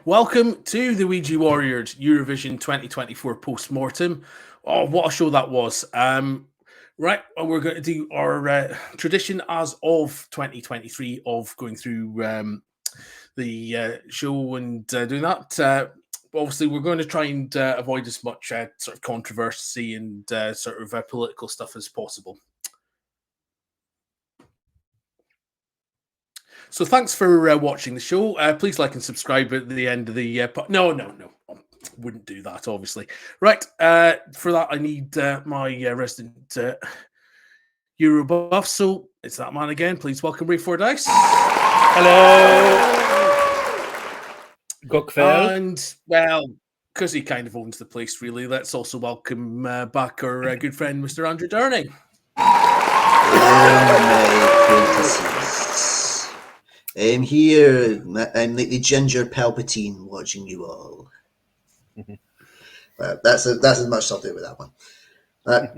Welcome to the Ouija Warriors Eurovision 2024 post-mortem. Oh, what a show that was. Right, we're going to do our tradition as of 2023 of going through the show and doing that. Obviously, we're going to try and avoid as much sort of controversy and sort of political stuff as possible. So thanks for watching the show. Please like and subscribe at the end of the... No. Wouldn't do that, obviously. Right, for that, I need my resident Euro buff. So it's that man again. Please welcome Ray Fordyce. Hello. Gokvel. And, well, because he kind of owns the place, really, let's also welcome back our good friend, Mr. Andrew Durning. I'm here. I'm like the ginger Palpatine watching you all. That's as much as I'll do with that one.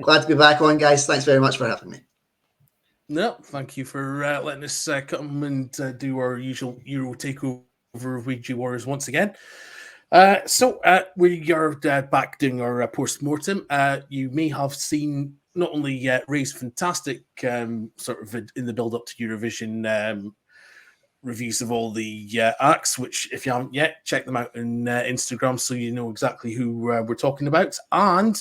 Glad to be back on, guys. Thanks very much for having me. No, thank you for letting us come and do our usual Euro takeover of Ouija Warriors once again. So we are back doing our post-mortem. You may have seen not only Ray's fantastic sort of in the build-up to Eurovision reviews of all the acts, which if you haven't yet, check them out on Instagram so you know exactly who we're talking about. And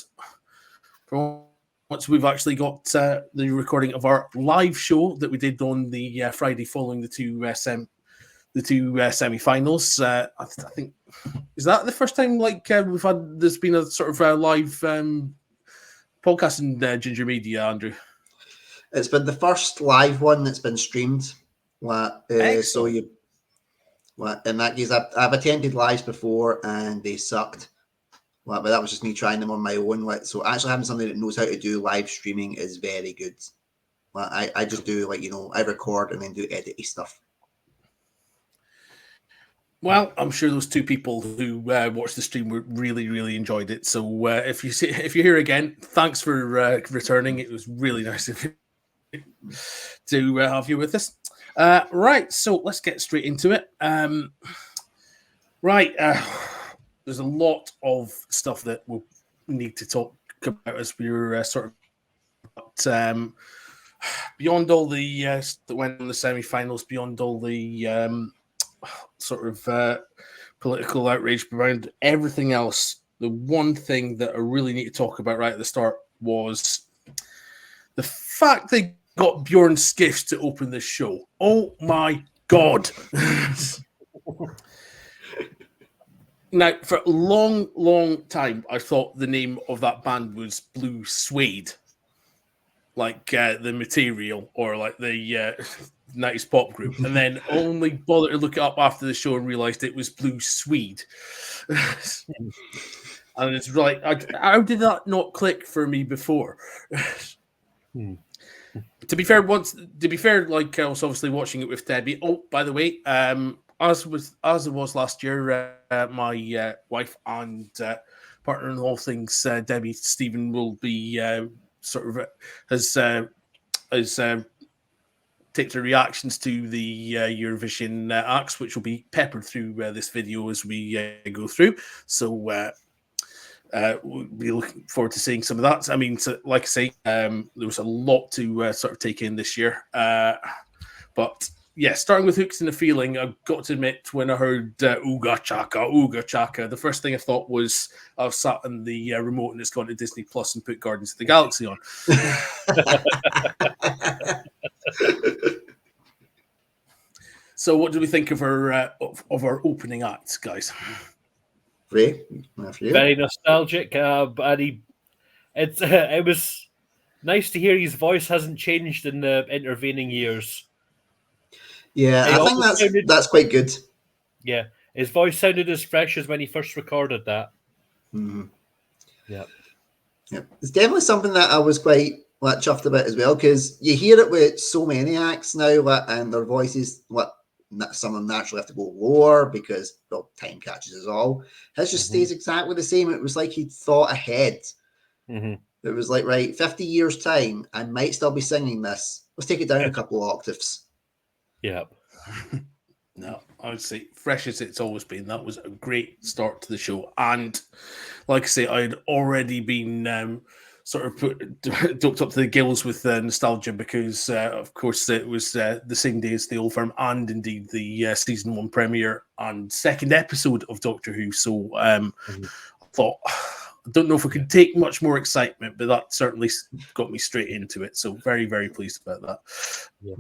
once we've actually got the recording of our live show that we did on the Friday following the two semi-finals. I think, is that the first time there's been a sort of live podcast in Ginger Media, Andrew? It's been the first live one that's been streamed. So in that case, I've attended lives before and they sucked. But that was just me trying them on my own. So actually having somebody that knows how to do live streaming is very good. I just do I record and then do edity stuff. Well, I'm sure those two people who watched the stream really enjoyed it. So if you're here again, thanks for returning. It was really nice of you to have you with us. Right, so let's get straight into it. There's a lot of stuff that we'll need to talk about as we're beyond all the that went on the semi-finals, beyond all the political outrage around everything else. The one thing that I really need to talk about right at the start was the fact they got Bjorn Skiffs to open this show. Oh my God. Now, for a long time, I thought the name of that band was Blue Suede. Like the Material or like the 90s pop group. And then only bothered to look it up after the show and realised it was Blue Swede. And it's like, how did that not click for me before? To be fair, like I was obviously watching it with Debbie. Oh, by the way, as it was last year, my wife and partner in all things, Debbie Stephen, will be has take the reactions to the Eurovision acts, which will be peppered through this video as we go through. So we'll be looking forward to seeing some of that. I mean, like I say, there was a lot to sort of take in this year. But yeah, starting with Hooks and a Feeling, I've got to admit, when I heard Ooga Chaka, the first thing I thought was I was sat in the remote and it's gone to Disney Plus and put Guardians of the Galaxy on. So what do we think of our opening acts, guys? Ray, very nostalgic, and it was nice to hear his voice hasn't changed in the intervening years. Yeah, I think that's quite good. Yeah, his voice sounded as fresh as when he first recorded that. Mm-hmm. Yeah, it's definitely something that I was quite chuffed about as well, because you hear it with so many acts now, and their voices, some of them naturally have to go lower because time catches us all. His just stays exactly the same. It was like he thought ahead. It was like, right, 50 years time, I might still be singing this. Let's take it down a couple of octaves. Yeah. No, I would say fresh as it's always been. That was a great start to the show, and like I say, I'd already been sort of doped up to the gills with nostalgia because, of course, it was the same day as the Old Firm and indeed the season 1 premiere and second episode of Doctor Who. So I thought, I don't know if we could take much more excitement, but that certainly got me straight into it. So very, very pleased about that. Yeah.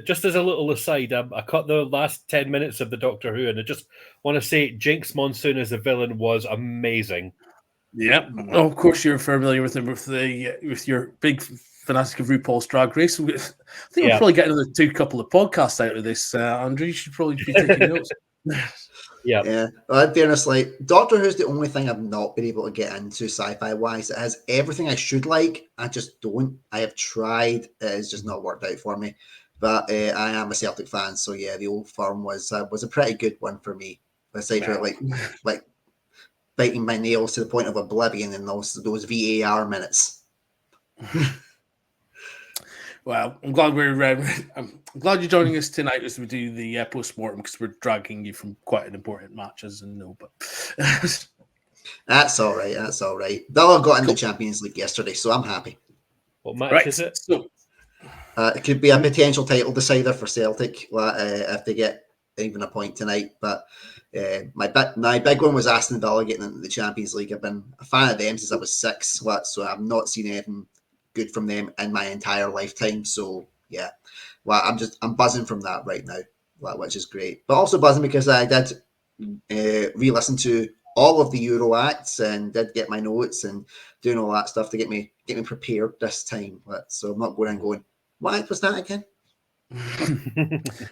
Just as a little aside, I caught the last 10 minutes of the Doctor Who, and I just want to say Jinx Monsoon as a villain was amazing. Yeah, well, of course you're familiar with him with your big fanatic of RuPaul's Drag Race. I think we'll probably get another couple of podcasts out of this, Andrew. You should probably be taking notes. Yeah. Well, in fairness, like Doctor Who's the only thing I've not been able to get into sci-fi wise. It has everything I should like. I just don't. I have tried. It's just not worked out for me. But I am a Celtic fan, so yeah, the Old Firm was a pretty good one for me. Aside from like biting my nails to the point of oblivion in those VAR minutes. Well, I'm glad I'm glad you're joining us tonight as we do the post-mortem, because we're dragging you from quite an important match, as I know. But that's all right. That's all right. Villa got in the Champions League yesterday, so I'm happy. What match is it? So, it could be a potential title decider for Celtic if they get even a point tonight. But my big one was Aston Villa getting into the Champions League. I've been a fan of them since I was 6, so I've not seen anything good from them in my entire lifetime. So yeah, I'm buzzing from that right now, which is great. But also buzzing because I did re-listen to all of the Euro acts and did get my notes and doing all that stuff to get me prepared this time. So I'm not going, what was that again?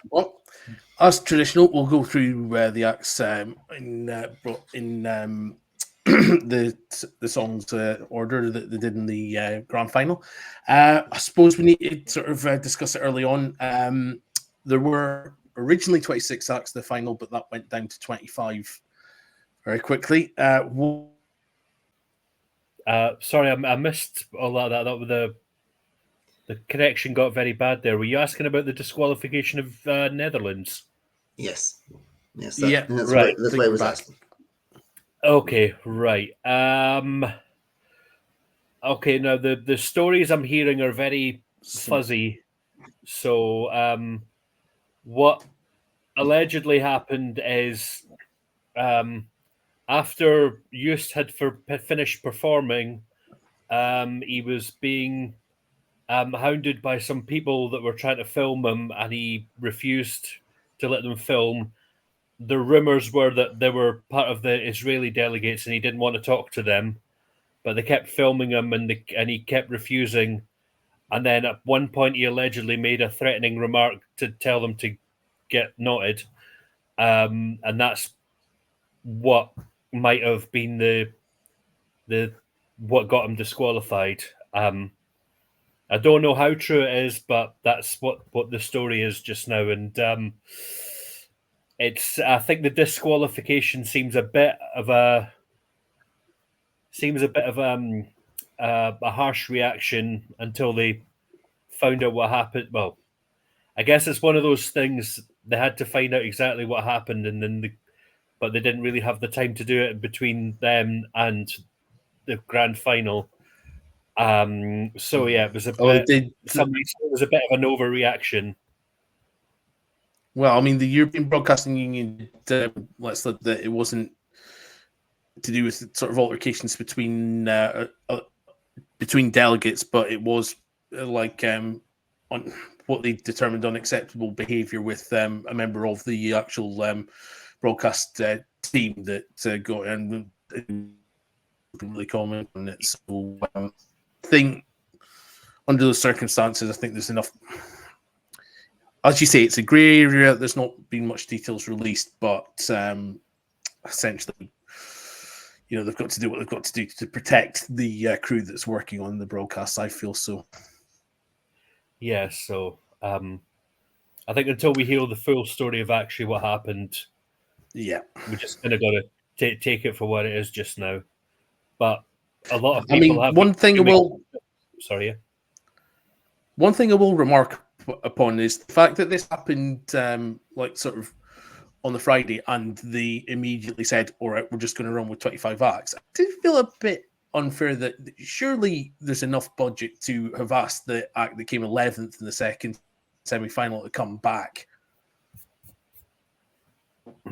Well, as traditional, we'll go through the acts in the songs order that they did in the grand final. I suppose we need to sort of discuss it early on. There were originally 26 acts in the final, but that went down to 25 very quickly. Sorry, I missed all that. That was the connection got very bad there. Were you asking about the disqualification of Netherlands? Yes. That's right. That's what I was asking. Okay, right. Okay, now the stories I'm hearing are very fuzzy. So what allegedly happened is after Just had finished performing, he was being hounded by some people that were trying to film him, and he refused to let them film. The rumors were that they were part of the Israeli delegates and he didn't want to talk to them, but they kept filming him and he kept refusing. And then at one point he allegedly made a threatening remark to tell them to get knotted. And that's what might have been the what got him disqualified. I don't know how true it is, but that's what the story is just now. And I think the disqualification seems a bit of a harsh reaction until they found out what happened. Well, I guess it's one of those things. They had to find out exactly what happened, but they didn't really have the time to do it between them and the grand final. So yeah, it was a bit. It was a bit of an overreaction. Well, I mean, the European Broadcasting Union lets that it wasn't to do with sort of altercations between delegates, but it was on what they determined unacceptable behaviour with a member of the actual broadcast team that got and really comment on it. So I think under those circumstances, I think there's enough. As you say, it's a grey area. There's not been much details released, but essentially, they've got to do what they've got to do to protect the crew that's working on the broadcast. I feel so. Yeah, so I think until we hear the full story of actually what happened, we're just kind of got to take it for what it is just now. But a lot of people have. One thing I will remark upon is the fact that this happened sort of on the Friday, and they immediately said, all right, we're just going to run with 25 acts. I do feel a bit unfair that surely there's enough budget to have asked the act that came 11th in the second semi-final to come back.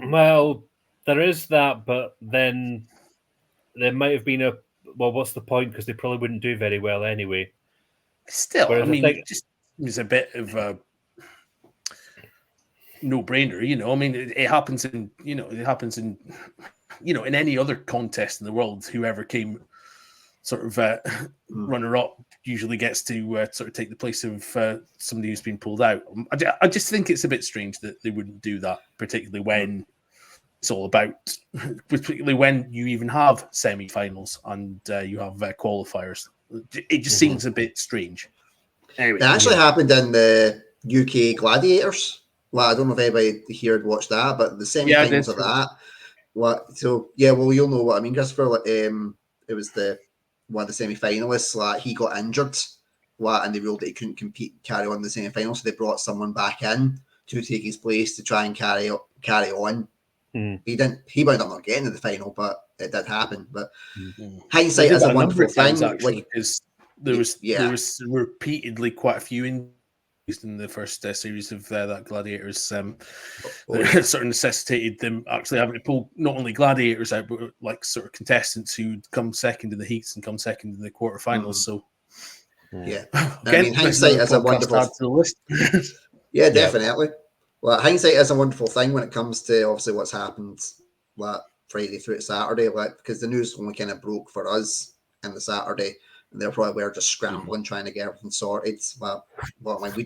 Well, there is that, but then there might have been what's the point? Because they probably wouldn't do very well anyway. Still, whereas it just was a bit of a no-brainer, I mean, it happens in, in any other contest in the world. Whoever came sort of runner-up usually gets to sort of take the place of somebody who's been pulled out. I just think it's a bit strange that they wouldn't do that, particularly when it's all about, particularly when you even have semi-finals and you have qualifiers. It just seems a bit strange. Anyway, it actually happened in the UK Gladiators. Well, I don't know if anybody here had watched that, but the semi-finals of that. You'll know what I mean, Christopher. It was one of the semi-finalists. He got injured, and they ruled that he couldn't carry on the semi-final, so they brought someone back in to take his place to try and carry on. He wound up not getting to the final, but it did happen. But hindsight is a wonderful thing. Actually, because there was repeatedly quite a few in the first series of that Gladiators. That sort of necessitated them actually having to pull not only gladiators out, but like sort of contestants who'd come second in the heats and come second in the quarterfinals. So again, I mean, hindsight is a wonderful to the list. Yeah, definitely. Well, hindsight is a wonderful thing when it comes to obviously what's happened Friday through to Saturday, because the news only kind of broke for us on the Saturday, and therefore we were just scrambling trying to get everything sorted.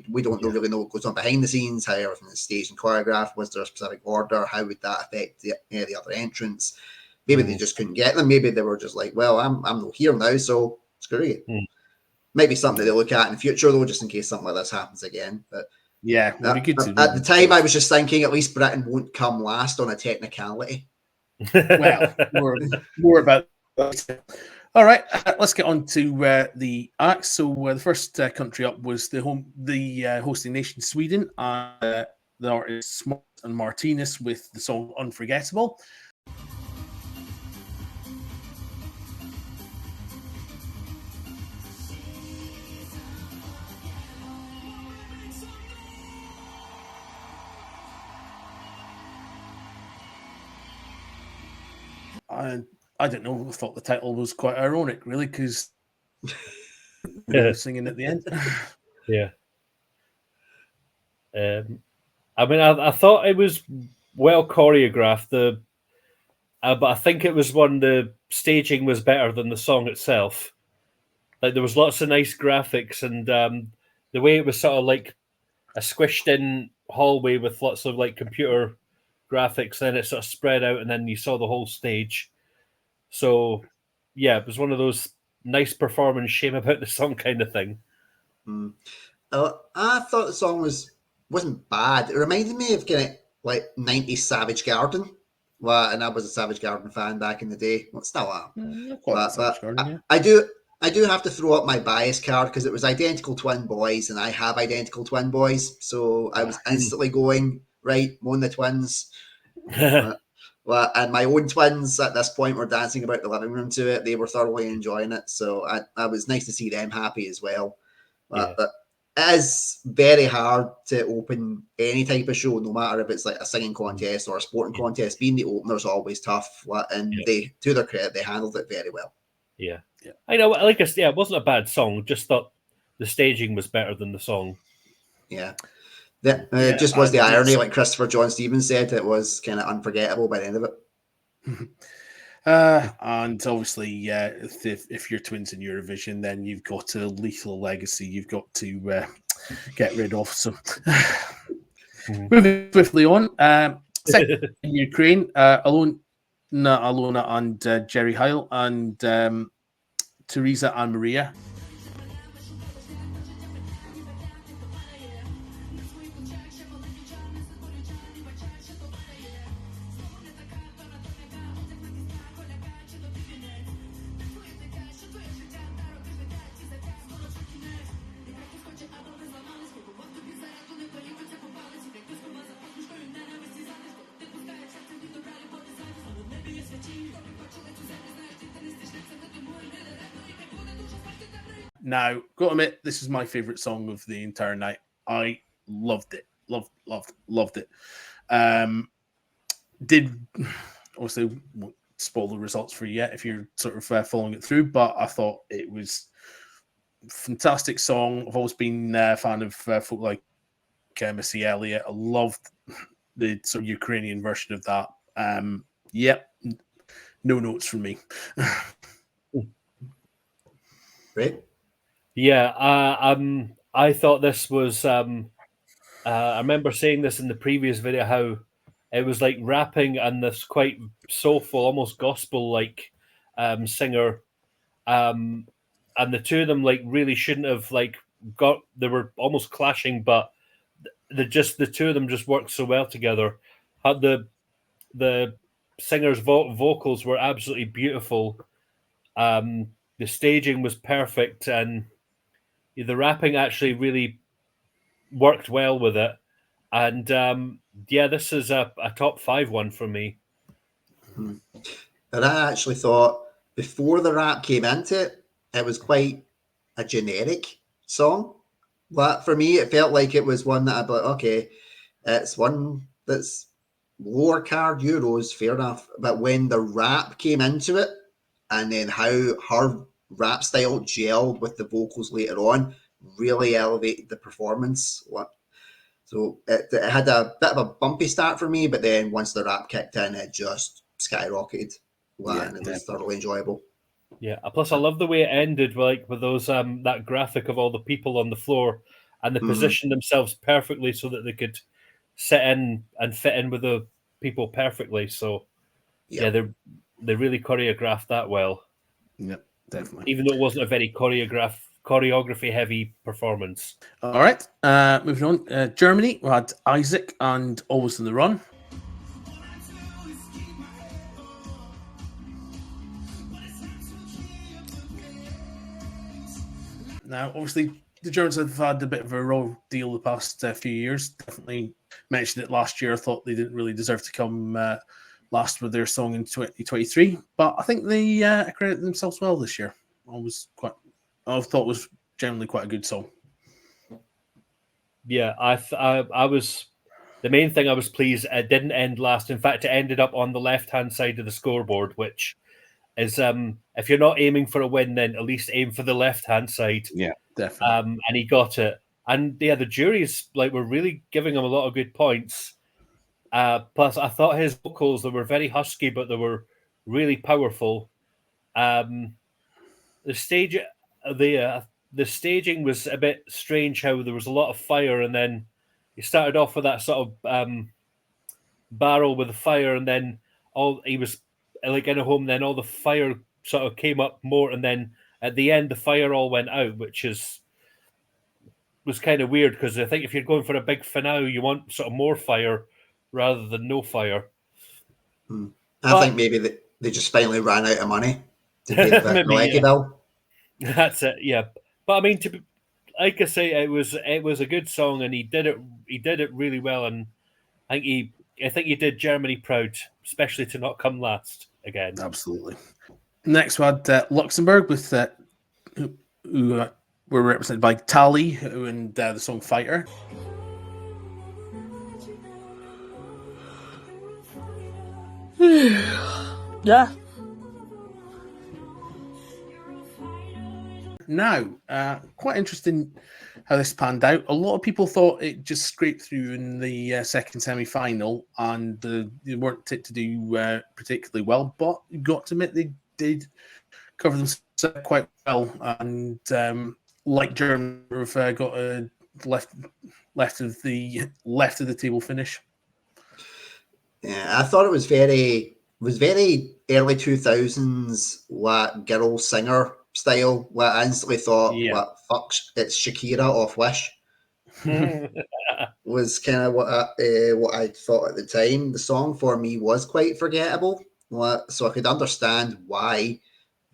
We don't really know what goes on behind the scenes, how everything is staged and choreographed. Was there a specific order? How would that affect the other entrants? Maybe they just couldn't get them. Maybe they were just like, well, I'm not here now, so screw you. Maybe something they look at in the future, though, just in case something like this happens again. But yeah, at the time, I was just thinking at least Britain won't come last on a technicality. Well, more about that. All right, let's get on to the acts. So the first country up was the hosting nation, Sweden. The artist Smart and Martinez with the song "Unforgettable." And I don't know. I thought the title was quite ironic, really, because singing at the end. Yeah. I mean, I thought it was well choreographed. But I think it was the staging was better than the song itself. Like there was lots of nice graphics, and the way it was sort of like a squished in hallway with lots of like computer graphics. Then it sort of spread out, and then you saw the whole stage. So, yeah, it was one of those nice performance, shame about the song kind of thing. I thought the song wasn't bad. It reminded me of kind of like 90s Savage Garden. And I was a Savage Garden fan back in the day. Well, still am. I do have to throw up my bias card because it was identical twin boys, and I have identical twin boys. So I was instantly going, right, Moan the Twins. And my own twins at this point were dancing about the living room to it. They were thoroughly enjoying it. So I was nice to see them happy as well. But it is very hard to open any type of show, no matter if it's like a singing contest or a sporting contest. Being the opener is always tough. And they, to their credit, they handled it very well. Yeah. I know, like I said, it wasn't a bad song. Just thought the staging was better than the song. Yeah. It just was the irony, like Christopher John Stevens said, it was kind of unforgettable by the end of it. And obviously, if you're twins in Eurovision, then you've got a lethal legacy you've got to get rid of. So, moving swiftly on, second in Ukraine, Alona and Jerry Heil and Teresa and Maria. Now, got to admit, this is my favorite song of the entire night. I loved it. Loved it. Did also won't spoil the results for you yet if you're sort of following it through, but I thought it was a fantastic song. I've always been a fan of folk like Missy Elliott. I loved the sort of Ukrainian version of that. Yep, no notes from me. Right? Yeah, I thought this was. I remember saying this in the previous video how it was like rapping and this quite soulful, almost gospel-like singer, and the two of them like really shouldn't have like got. They were almost clashing, but the two of them just worked so well together. Had the singer's vocals were absolutely beautiful. The staging was perfect, and the rapping actually really worked well with it. And yeah, this is a top 5 one for me. And I actually thought before the rap came into it, it was quite a generic song. But for me, it felt like it was one that I'd be like, okay, it's one that's lower card Euros, fair enough. But when the rap came into it, and then how her rap style gelled with the vocals later on, really elevated the performance. So it had a bit of a bumpy start for me, but then once the rap kicked in, it just skyrocketed. And it was thoroughly enjoyable. Yeah, plus I love the way it ended, like with those that graphic of all the people on the floor, and they positioned themselves perfectly so that they could sit in and fit in with the people perfectly. So yeah, they really choreographed that well. Yep, definitely. Even though it wasn't a very choreography heavy performance. All right, moving on. Germany, we had Isaac and Always on the Run. Now, obviously, the Germans have had a bit of a raw deal the past few years. Definitely mentioned it last year. I thought they didn't really deserve to come last with their song in 2023, but I think they accredited themselves well this year. I thought it was generally quite a good song. Yeah, I was. The main thing I was pleased it didn't end last. In fact, it ended up on the left-hand side of the scoreboard, which is if you're not aiming for a win, then at least aim for the left-hand side. Yeah, definitely. And he got it. And yeah, the juries were really giving him a lot of good points. Plus, I thought his vocals, they were very husky, but they were really powerful. The staging was a bit strange. How there was a lot of fire, and then he started off with that sort of barrel with the fire, and then he was like in a home. Then all the fire sort of came up more, and then at the end, the fire all went out, which was kind of weird because I think if you're going for a big finale, you want sort of more fire rather than no fire. I think maybe they just finally ran out of money to pay the Lecky bill. That's it, yeah. But I mean, like I say, it was a good song, and he did it really well, and I think he did Germany proud, especially to not come last again. Absolutely. Next, we had Luxembourg with who were represented by Tali and the song Fighter. Yeah. Now, quite interesting how this panned out. A lot of people thought it just scraped through in the second semi-final, and they weren't tipped to do particularly well. But you got to admit they did cover themselves quite well, and like Germany, have got a left of the table finish. Yeah, I thought it was very early 2000s girl singer style. I instantly thought, fuck, it's Shakira off Wish. Was kind of what I thought at the time. The song for me was quite forgettable, so I could understand why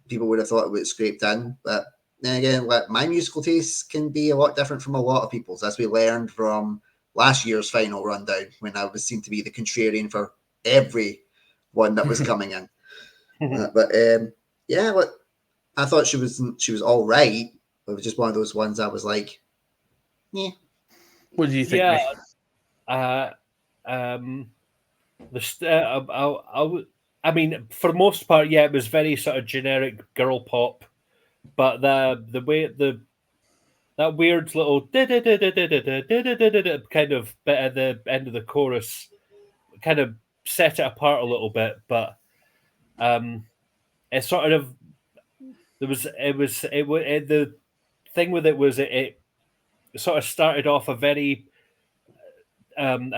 people would have thought it would have scraped in. But then again, my musical tastes can be a lot different from a lot of people's, as we learned from last year's final rundown when I was seen to be the contrarian for every one that was coming in. But yeah, look, I thought she was all right. It was just one of those ones I was like, yeah. What do you think? Yeah, I mean, for the most part, yeah, it was very sort of generic girl pop, but the way that weird little kind of bit at the end of the chorus kind of set it apart a little bit, but it sort of the thing with it was it sort of started off a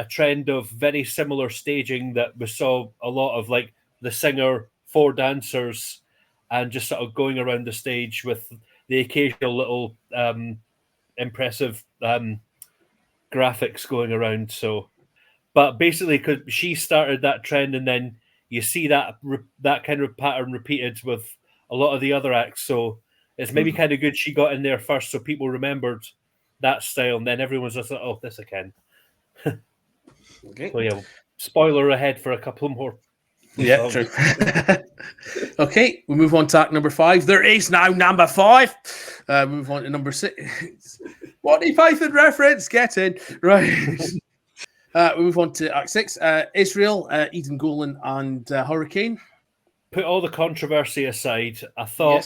trend of very similar staging that we saw a lot of, like the singer, 4 dancers, and just sort of going around the stage with the occasional little impressive graphics going around. So, but basically, because she started that trend, and then you see that kind of pattern repeated with a lot of the other acts. So it's maybe kind of good she got in there first, so people remembered that style, and then everyone's just like, "Oh, this again." Okay. So yeah, spoiler ahead for a couple more. Yeah, true. Okay, we move on to act number 5. There is now number 5. We move on to number 6. Monty Python reference, get in. Right. We move on to act 6. Israel, Eden Golan, and Hurricane. Put all the controversy aside, I thought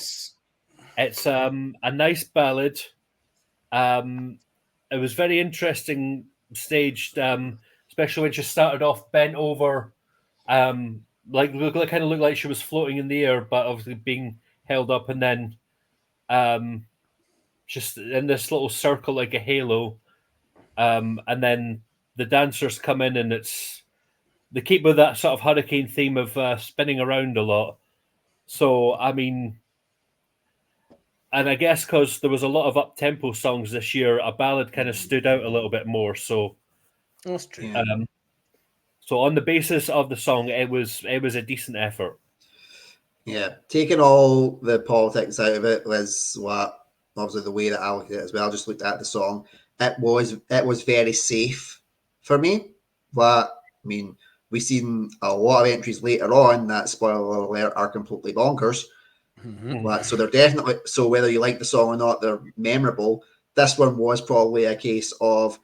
it's a nice ballad. It was very interesting staged, especially when she started off bent over, kind of looked like she was floating in the air, but obviously being held up, and then just in this little circle like a halo, and then the dancers come in, and they keep with that sort of hurricane theme of spinning around a lot. So I mean, and I guess because there was a lot of up-tempo songs this year, a ballad kind of stood out a little bit more. So that's true. So on the basis of the song, it was a decent effort. Yeah, taking all the politics out of it was what obviously the way that I looked at it as well. I just looked at the song. It was very safe for me. But I mean, we've seen a lot of entries later on that, spoiler alert, are completely bonkers. But so they're definitely, so whether you like the song or not, they're memorable. This one was probably a case of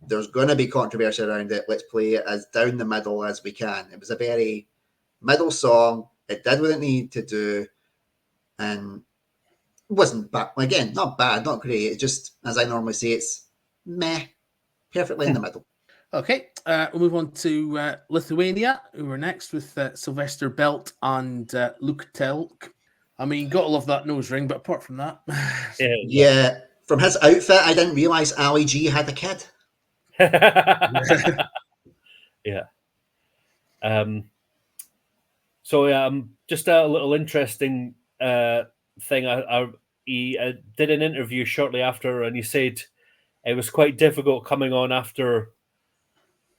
there's going to be controversy around it. Let's play it as down the middle as we can. It was a very middle song. It did what it needed to do, and wasn't bad. Again, not bad, not great. It's just, as I normally say, it's meh, perfectly in the middle. Okay, we'll move on to Lithuania, who are next with Sylvester Belt and Luke Telk. I mean, gotta love that nose ring, but apart from that, yeah, from his outfit, I didn't realize Ali G had a kid. Yeah. So just a little interesting thing. He did an interview shortly after, and he said it was quite difficult coming on after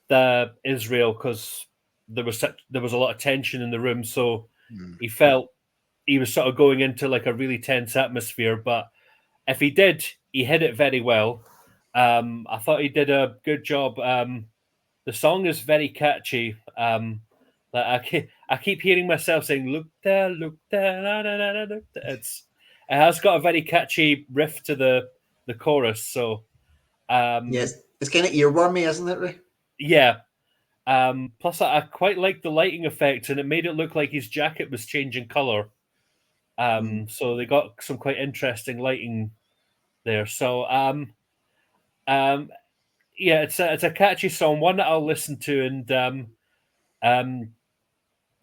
the Israel because there was a lot of tension in the room. So he felt he was sort of going into like a really tense atmosphere. But if he did, he hit it very well. I thought he did a good job. The song is very catchy. Like I keep hearing myself saying "Look there, look there." La, la, la, la, look there. It has got a very catchy riff to the chorus. So yes, it's kind of earwormy, isn't it, Ray? Yeah. Plus, I quite like the lighting effects, and it made it look like his jacket was changing color. So they got some quite interesting lighting there. So yeah, it's a catchy song, one that I'll listen to, and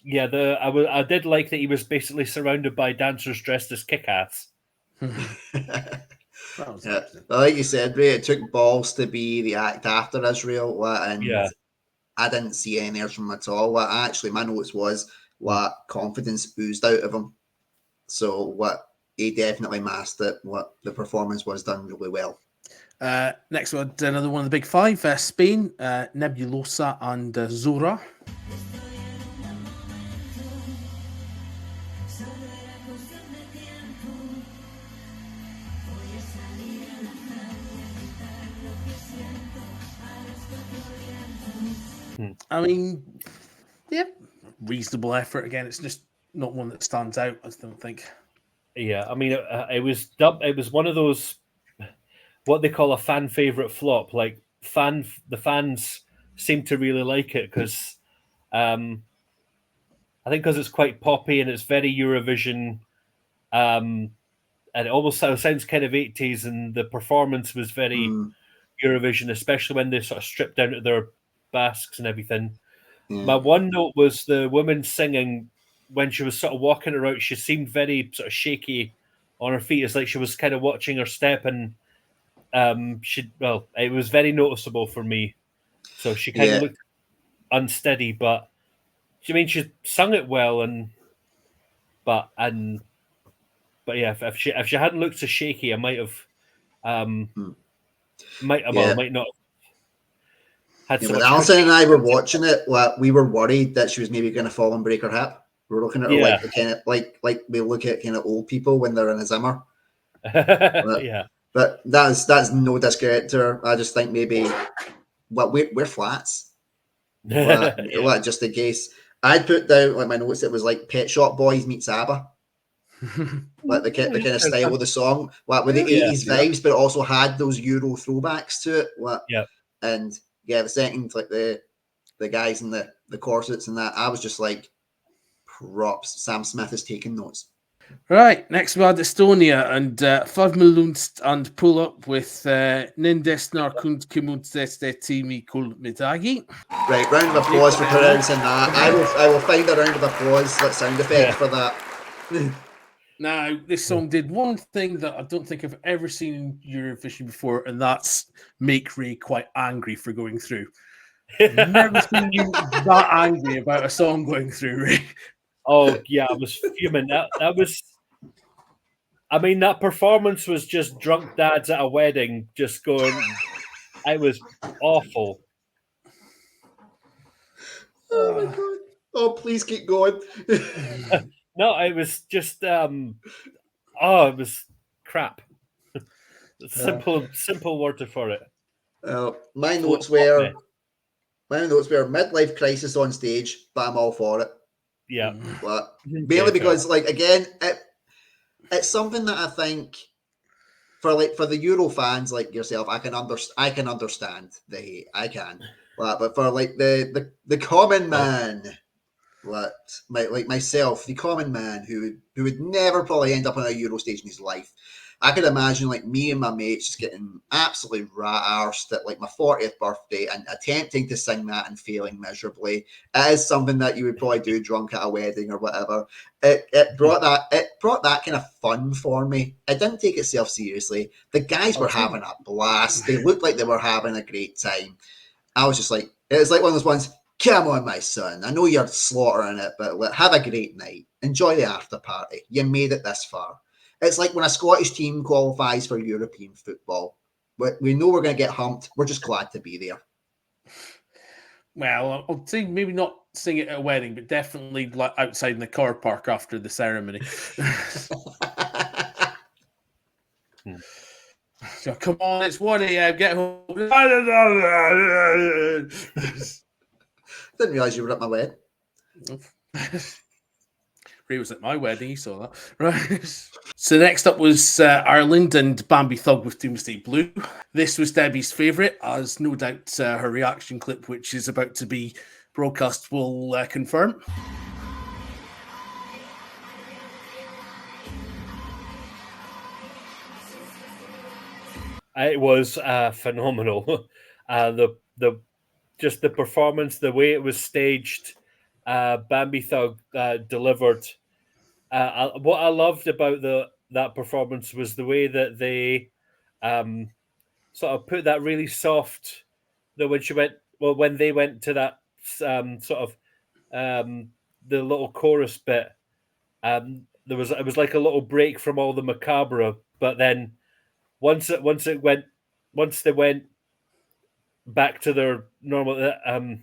yeah, I did like that he was basically surrounded by dancers dressed as kick-ass. Yeah. Well, like you said, Ray, it took balls to be the act after Israel, and Yeah. I didn't see any airs from him at all. Actually, my notes was what confidence oozed out of him. So what he definitely mastered it. What the performance was done really well. Next one, another one of the big 5, Spain, Nebulosa and Zora. I mean, yeah, reasonable effort. Again, it's just not one that stands out. I don't think. Yeah, I mean, it was It was one of those what they call a fan favorite flop. Like the fans seem to really like it because I think because it's quite poppy and it's very Eurovision, and it almost sounds kind of 80s, and the performance was very Eurovision, especially when they sort of stripped down to their basques and everything. Yeah. My one note was the woman singing when she was sort of walking around. She seemed very sort of shaky on her feet. It's like she was kind of watching her step, and it was very noticeable for me. So she kind of looked unsteady, but I mean, she sung it well, but yeah, if she hadn't looked so shaky, I might have might not have had so when much. Alison and I were watching it, we were worried that she was maybe going to fall and break her hip. We were looking at her like the kind of like we look at kind of old people when they're in a Zimmer. Yeah. But that's no discredit to her. I just think maybe we're flats. Just in case. I'd put down like my notes. It was like Pet Shop Boys meets ABBA. Like the kind of style of the song, with the 80s vibes, but it also had those Euro throwbacks to it. And the second, like the guys in the corsets and that, I was just like, props. Sam Smith is taking notes. Right, next we had Estonia and Favmelunst and pull up with Nindesnar Kund Kimunsteste Timi Kul Midagi. Right, round of applause for pronouncing that. I will find a round of applause, that sound effect for that. Now, this song did one thing that I don't think I've ever seen in Eurovision before, and that's make Ray quite angry for going through. I've never seen you that angry about a song going through, Ray. Oh, yeah, I was fuming. That was... I mean, that performance was just drunk dads at a wedding just going... It was awful. Oh, my God. Oh, please keep going. No, it was just... it was crap. Simple word for it. My notes were midlife crisis on stage, but I'm all for it. Yeah. But mainly because, again, it's something that I think for the Euro fans like yourself, I can understand the hate. I can. But for like the common man, like myself, the common man who would never probably end up on a Euro stage in his life, I could imagine like me and my mates just getting absolutely rat-arsed at like my 40th birthday and attempting to sing that and failing miserably. It is something that you would probably do drunk at a wedding or whatever. It brought that kind of fun for me. I didn't take itself seriously. The guys were having a blast. They looked like they were having a great time. I was just like, it was like one of those ones, come on, my son. I know you're slaughtering it, but have a great night. Enjoy the after party. You made it this far. It's like when a Scottish team qualifies for European football. We know we're going to get humped. We're just glad to be there. Well, I'll say maybe not sing it at a wedding, but definitely like outside in the car park after the ceremony. So, come on, it's 1 a.m. Get home. Didn't realise you were at my wedding. Ray was at my wedding, he saw that. Right. So next up was Ireland and Bambi Thug with Doomsday Blue. This was Debbie's favourite, as no doubt her reaction clip, which is about to be broadcast, will confirm. It was phenomenal. The performance, the way it was staged, Bambi Thug delivered. What I loved about that performance was the way that they sort of put that really soft. When they went to that the little chorus bit, it was like a little break from all the macabre, but then once they went back to their normal, and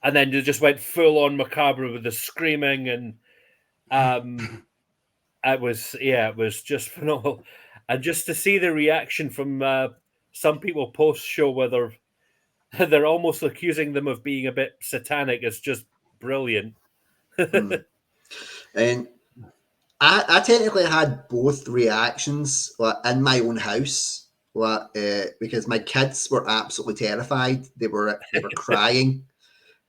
then they just went full on macabre with the screaming, and it was just phenomenal. And just to see the reaction from some people post show, where they're almost accusing them of being a bit satanic, is just brilliant. And I technically had both reactions in my own house, because my kids were absolutely terrified. They were crying.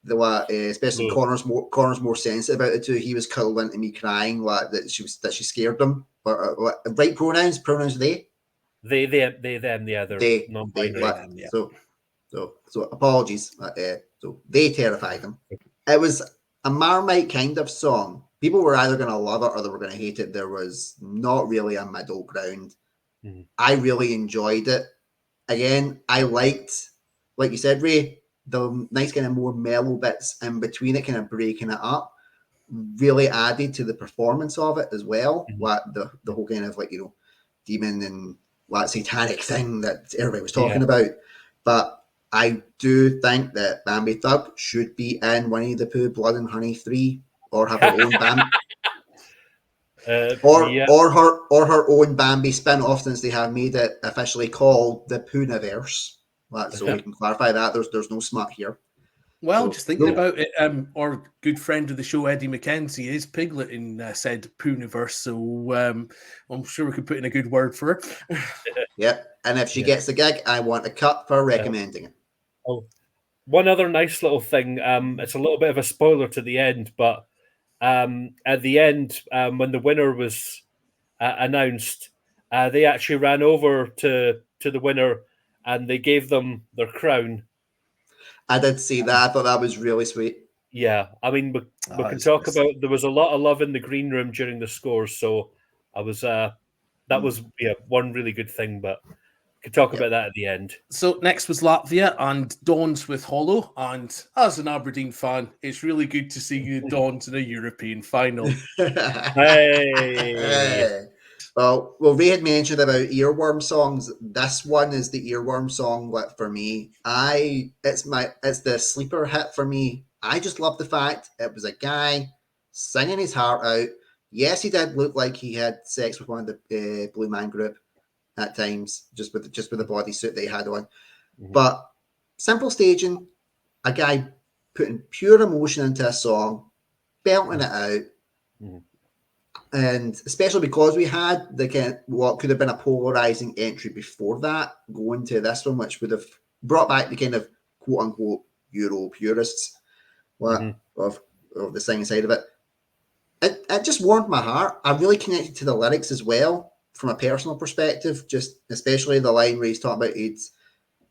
They were, especially Connor's more sensitive about it too. He was cuddling to me, crying that she scared them. Right pronouns they. They, them, the other non-binary. Yeah. So apologies. So they terrified them. It was a Marmite kind of song. People were either going to love it or they were going to hate it. There was not really a middle ground. Mm-hmm. I really enjoyed it. Again, I liked, like you said, Ray, the nice kind of more mellow bits in between it, kind of breaking it up, really added to the performance of it as well. Mm-hmm. The whole kind of demon and satanic thing that everybody was talking about. But I do think that Bambi Thug should be in Winnie the Pooh Blood and Honey 3 or have her own Bambi. Or her own Bambi spin-off, since they have made it officially called the Poohniverse. So we can clarify that. There's no smut here. Well, just thinking about it, our good friend of the show, Eddie McKenzie, is Piglet in said Poohniverse, so I'm sure we could put in a good word for her. Yeah, and if she gets the gig, I want a cut for recommending it. Oh, one other nice little thing. It's a little bit of a spoiler to the end, but at the end, when the winner was announced, they actually ran over to the winner and they gave them their crown. I did see that. I thought that was really sweet. Yeah, I mean, we can talk about. There was a lot of love in the green room during the scores, so I was that was one really good thing. But we could talk about that at the end. So next was Latvia and Dons with Hollow, and as an Aberdeen fan, it's really good to see the Dons in a European final. Hey. Well, Ray had mentioned about earworm songs. This one is the earworm song for me. It's the sleeper hit for me. I just love the fact it was a guy singing his heart out. Yes, he did look like he had sex with one of the Blue Man Group at times, just with the bodysuit that he had on. Mm-hmm. But simple staging, a guy putting pure emotion into a song, belting it out. Mm-hmm. And especially because we had what could have been a polarizing entry before that, going to this one, which would have brought back the kind of quote unquote Euro purists of the singing side of it. It just warmed my heart. I really connected to the lyrics as well from a personal perspective, just especially the line where he's talking about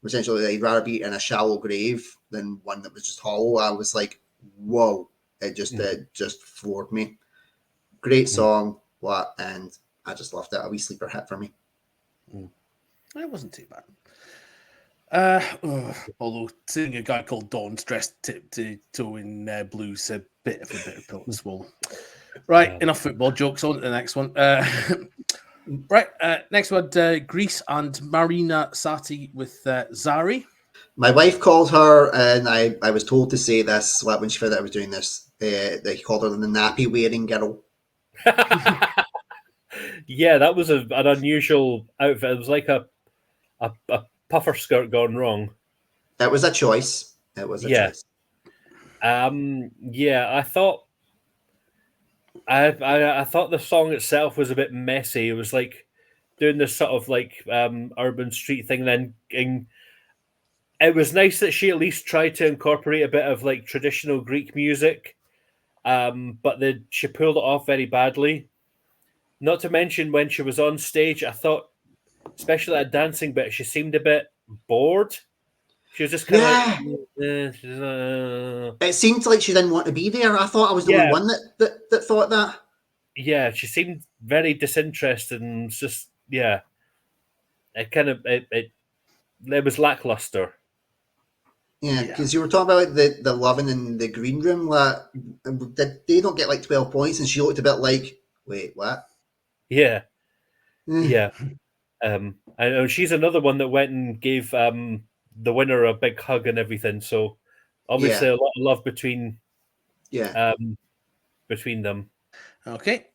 essentially he'd rather be in a shallow grave than one that was just hollow. I was like, whoa, it just floored me. Great song, and I just loved it. A wee sleeper hit for me. It wasn't too bad. Although seeing a guy called Don's dressed tip to toe in blue's a bit of a bitter pill to swallow. Right, enough football jokes. On to the next one. Right, next one, Greece and Marina Sati with Zari. My wife called her, and I was told to say this when she found out I was doing this. They called her the nappy wearing girl. Yeah, that was an unusual outfit. It was like a puffer skirt gone wrong. It was a choice. Choice. I thought I thought the song itself was a bit messy. It was like doing this sort of urban street thing. Then it was nice that she at least tried to incorporate a bit of traditional Greek music. But she pulled it off very badly. Not to mention when she was on stage, I thought, especially that dancing bit, she seemed a bit bored. She was just kind of It seemed like she didn't want to be there. I thought I was the only one that thought that. Yeah, she seemed very disinterested and just it was lackluster. Yeah, because you were talking about the loving in the green room. They don't get 12 points, and she looked a bit like, wait, what? Yeah, yeah. I know she's another one that went and gave the winner a big hug and everything. So obviously a lot of love between them. Okay,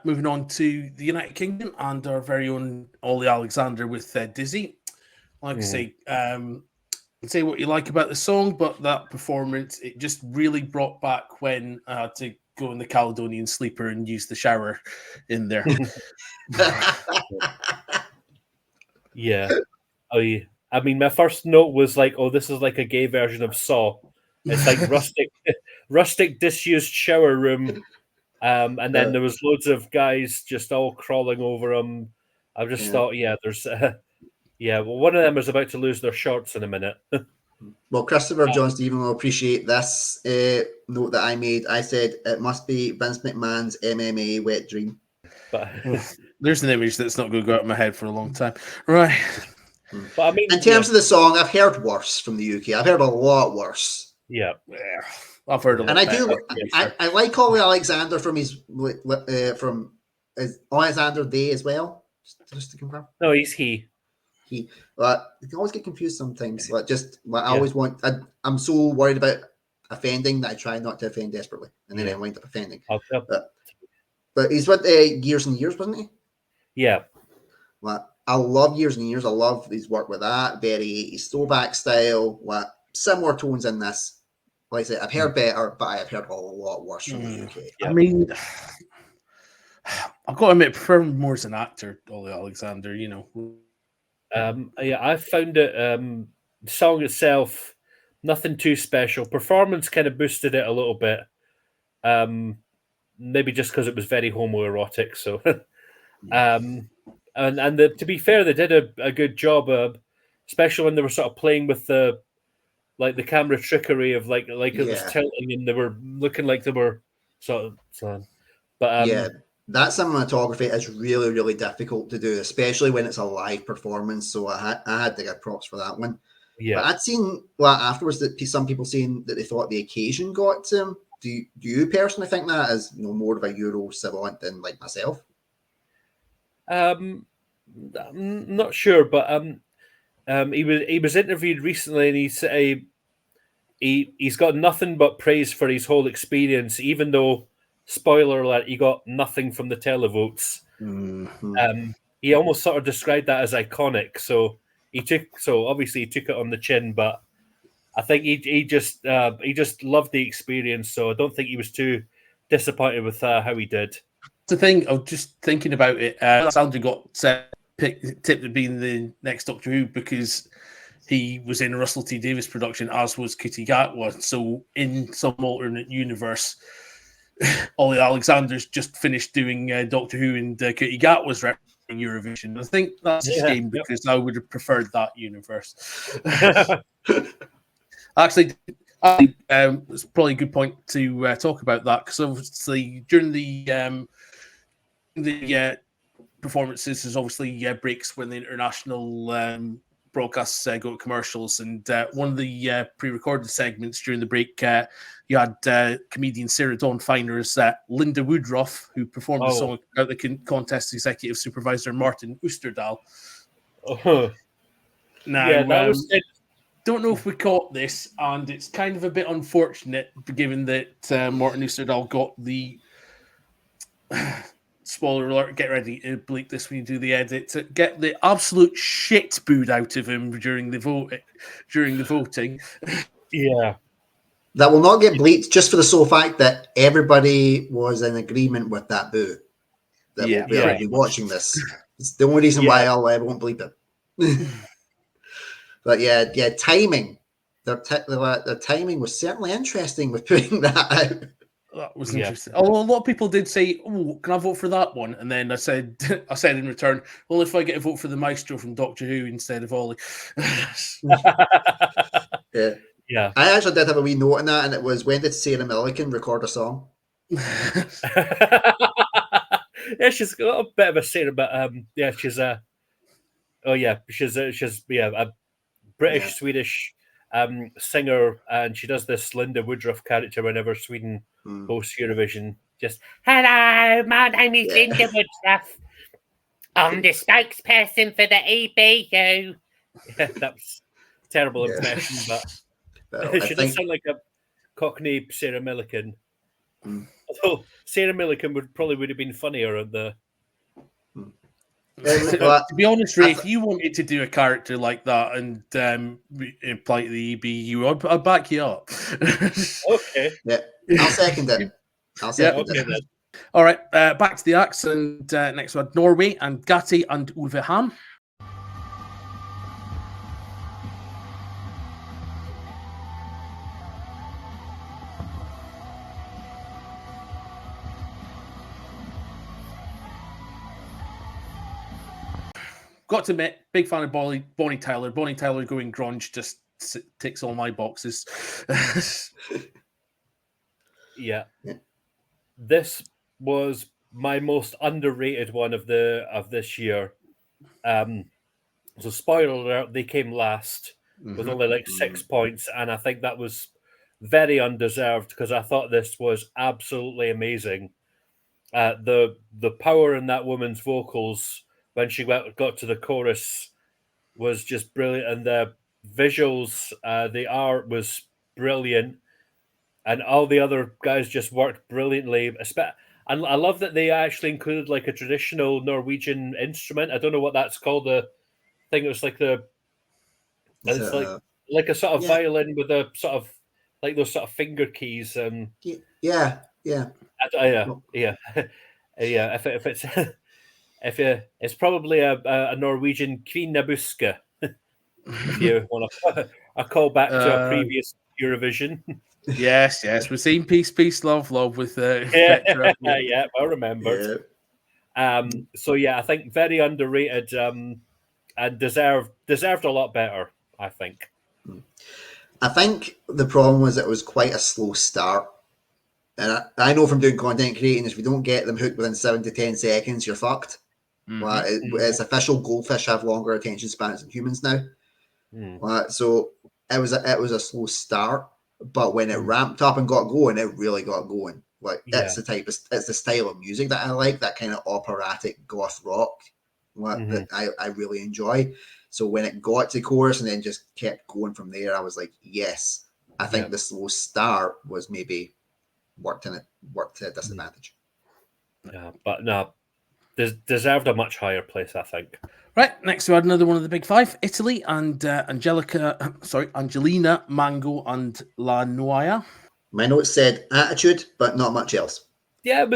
moving on to the United Kingdom and our very own Ollie Alexander with Dizzy. Like I say, say what you like about the song, but that performance, it just really brought back when I had to go in the Caledonian Sleeper and use the shower in there. Yeah. Oh, yeah. I mean, my first note was like, "Oh, this is like a gay version of Saw." It's like rustic, disused shower room, and then there was loads of guys just all crawling over him. I just thought, there's, well, one of them is about to lose their shorts in a minute. Well, Christopher John Stephen will appreciate this note that I made. I said it must be Vince McMahon's MMA wet dream. But there's an image that's not going to go out of my head for a long time, right? But I mean, in terms of the song, I've heard worse from the UK. I've heard a lot worse. Yeah, I've heard a lot. And I do. I like Ollie Alexander from his Alexander Day as well. Just to confirm. No, he's he. You can always get confused sometimes. I always want. I'm so worried about offending that I try not to offend desperately, and then I wind up offending. But he's with Years and Years, wasn't he? Yeah. I love Years and Years. I love his work with that. Very 80s throwback style. Similar tones in this. Like I said, I've heard better, but I've heard a lot worse from the UK. Yeah. I mean, I've got to admit, I prefer him more as an actor, Ollie Alexander, you know. I found it, the song itself, nothing too special. Performance kind of boosted it a little bit. Maybe just because it was very homoerotic. So, to be fair, they did a good job, especially when they were sort of playing with the camera trickery of like it was tilting and they were looking like they were sort of. But that cinematography is really, really difficult to do, especially when it's a live performance. So I had to get props for that one. Yeah, but I'd seen afterwards that some people saying that they thought the occasion got to him. Do you personally think that as more of a Euro savant than like myself? I'm not sure, but he was interviewed recently, and he said he's got nothing but praise for his whole experience, even though, spoiler alert, he got nothing from the televotes. Mm-hmm. He almost sort of described that as iconic. So obviously he took it on the chin, but I think he just loved the experience. So I don't think he was too disappointed with how he did. The thing, I was just thinking about it. Sandra got tipped at being the next Doctor Who because he was in a Russell T Davies production, as was Kuti Gatwa. So in some alternate universe, Ollie Alexander's just finished doing Doctor Who, and Kuti Gatwa's representing Eurovision. I think that's a shame because I would have preferred that universe. Actually, it's probably a good point to talk about that, because obviously during the performances, there's obviously breaks when the international broadcasts go to commercials, and one of the pre-recorded segments during the break, you had comedian Sarah Dawn Finer as Linda Woodruff, who performed the song out the contest executive supervisor Martin Oosterdal. Now, don't know if we caught this, and it's kind of a bit unfortunate given that Martin Oosterdal got the spoiler alert, get ready to bleep this when you do the edit, to get the absolute shit booed out of him during the voting. Yeah. That will not get bleeped, just for the sole fact that everybody was in agreement with that boo. That will be watching this. It's the only reason why I won't bleep it. But timing. The timing was certainly interesting with putting that out. That was interesting. Although a lot of people did say, "Oh, can I vote for that one?" And then I said in return, "Well, if I get a vote for the Maestro from Doctor Who instead of Ollie." Yeah. I actually did have a wee note on that, and it was, when did Sarah Millican record a song? She's got a bit of a Sarah, but she's a British Swedish singer, and she does this Linda Woodruff character whenever Sweden hosts Eurovision. Just, hello, my name is Linda Woodruff. I'm the spokesperson for the EBU. That was a terrible impression, but she does sound like a Cockney Sarah Millican. Although Sarah Millican would have been funnier at the. To be honest, Ray, if you wanted to do a character like that and apply to the EBU, I'd back you up. Okay. Yeah, I'll second it. I'll second okay, it. then. All right, back to the acts, and next one, Norway and Gatti and Ulvehan. Got to admit, big fan of Bonnie Tyler. Bonnie Tyler going grunge just ticks all my boxes. Yeah. This was my most underrated one of this year. So spoiler alert, they came last with only like 6 points, and I think that was very undeserved because I thought this was absolutely amazing. The power in that woman's vocals when she got to the chorus was just brilliant, and the visuals, the art was brilliant, and all the other guys just worked brilliantly. And I love that they actually included like a traditional Norwegian instrument. I don't know what that's called. The thing it was like it's like a sort of violin with a sort of like those sort of finger keys. Yeah. Yeah. If it's it's probably a Norwegian Kvinnebuske. If you want a call back to a previous Eurovision. Yes, we've seen Peace, Love with yeah, I remembered. Yeah. So yeah, I think very underrated and deserved a lot better, I think. I think the problem was it was quite a slow start. And I know from doing content creating, if you don't get them hooked within 7 to 10 seconds, you're fucked. It's official goldfish have longer attention spans than humans now. So it was a slow start, but when it ramped up and got going, it really got going. It's the style of music that I like, that kind of operatic goth rock that I really enjoy. So when it got to chorus and then just kept going from there, I was like, yes. I think the slow start was maybe worked to a disadvantage. Yeah, but no, deserved a much higher place, I think. Right, next we had another one of the big five, Italy and Angelina, Mango, and La Noia. My notes said attitude, but not much else. Yeah,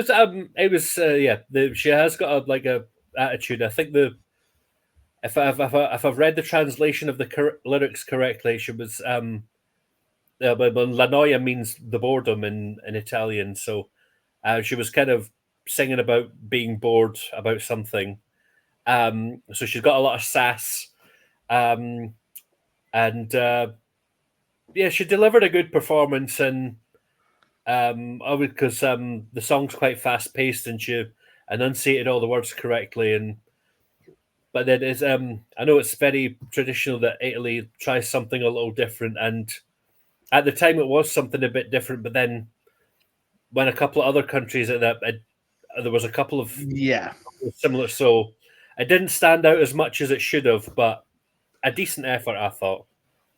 she has got a attitude. I think if I've read the translation of the lyrics correctly, she was La Noia means the boredom in Italian, so she was kind of singing about being bored about something. So she's got a lot of sass, and she delivered a good performance, and because the song's quite fast paced and she enunciated all the words correctly, but then is I know it's very traditional that Italy tries something a little different, and at the time it was something a bit different, but then when a couple of other countries there was a couple of similar, so it didn't stand out as much as it should have, but a decent effort, I thought.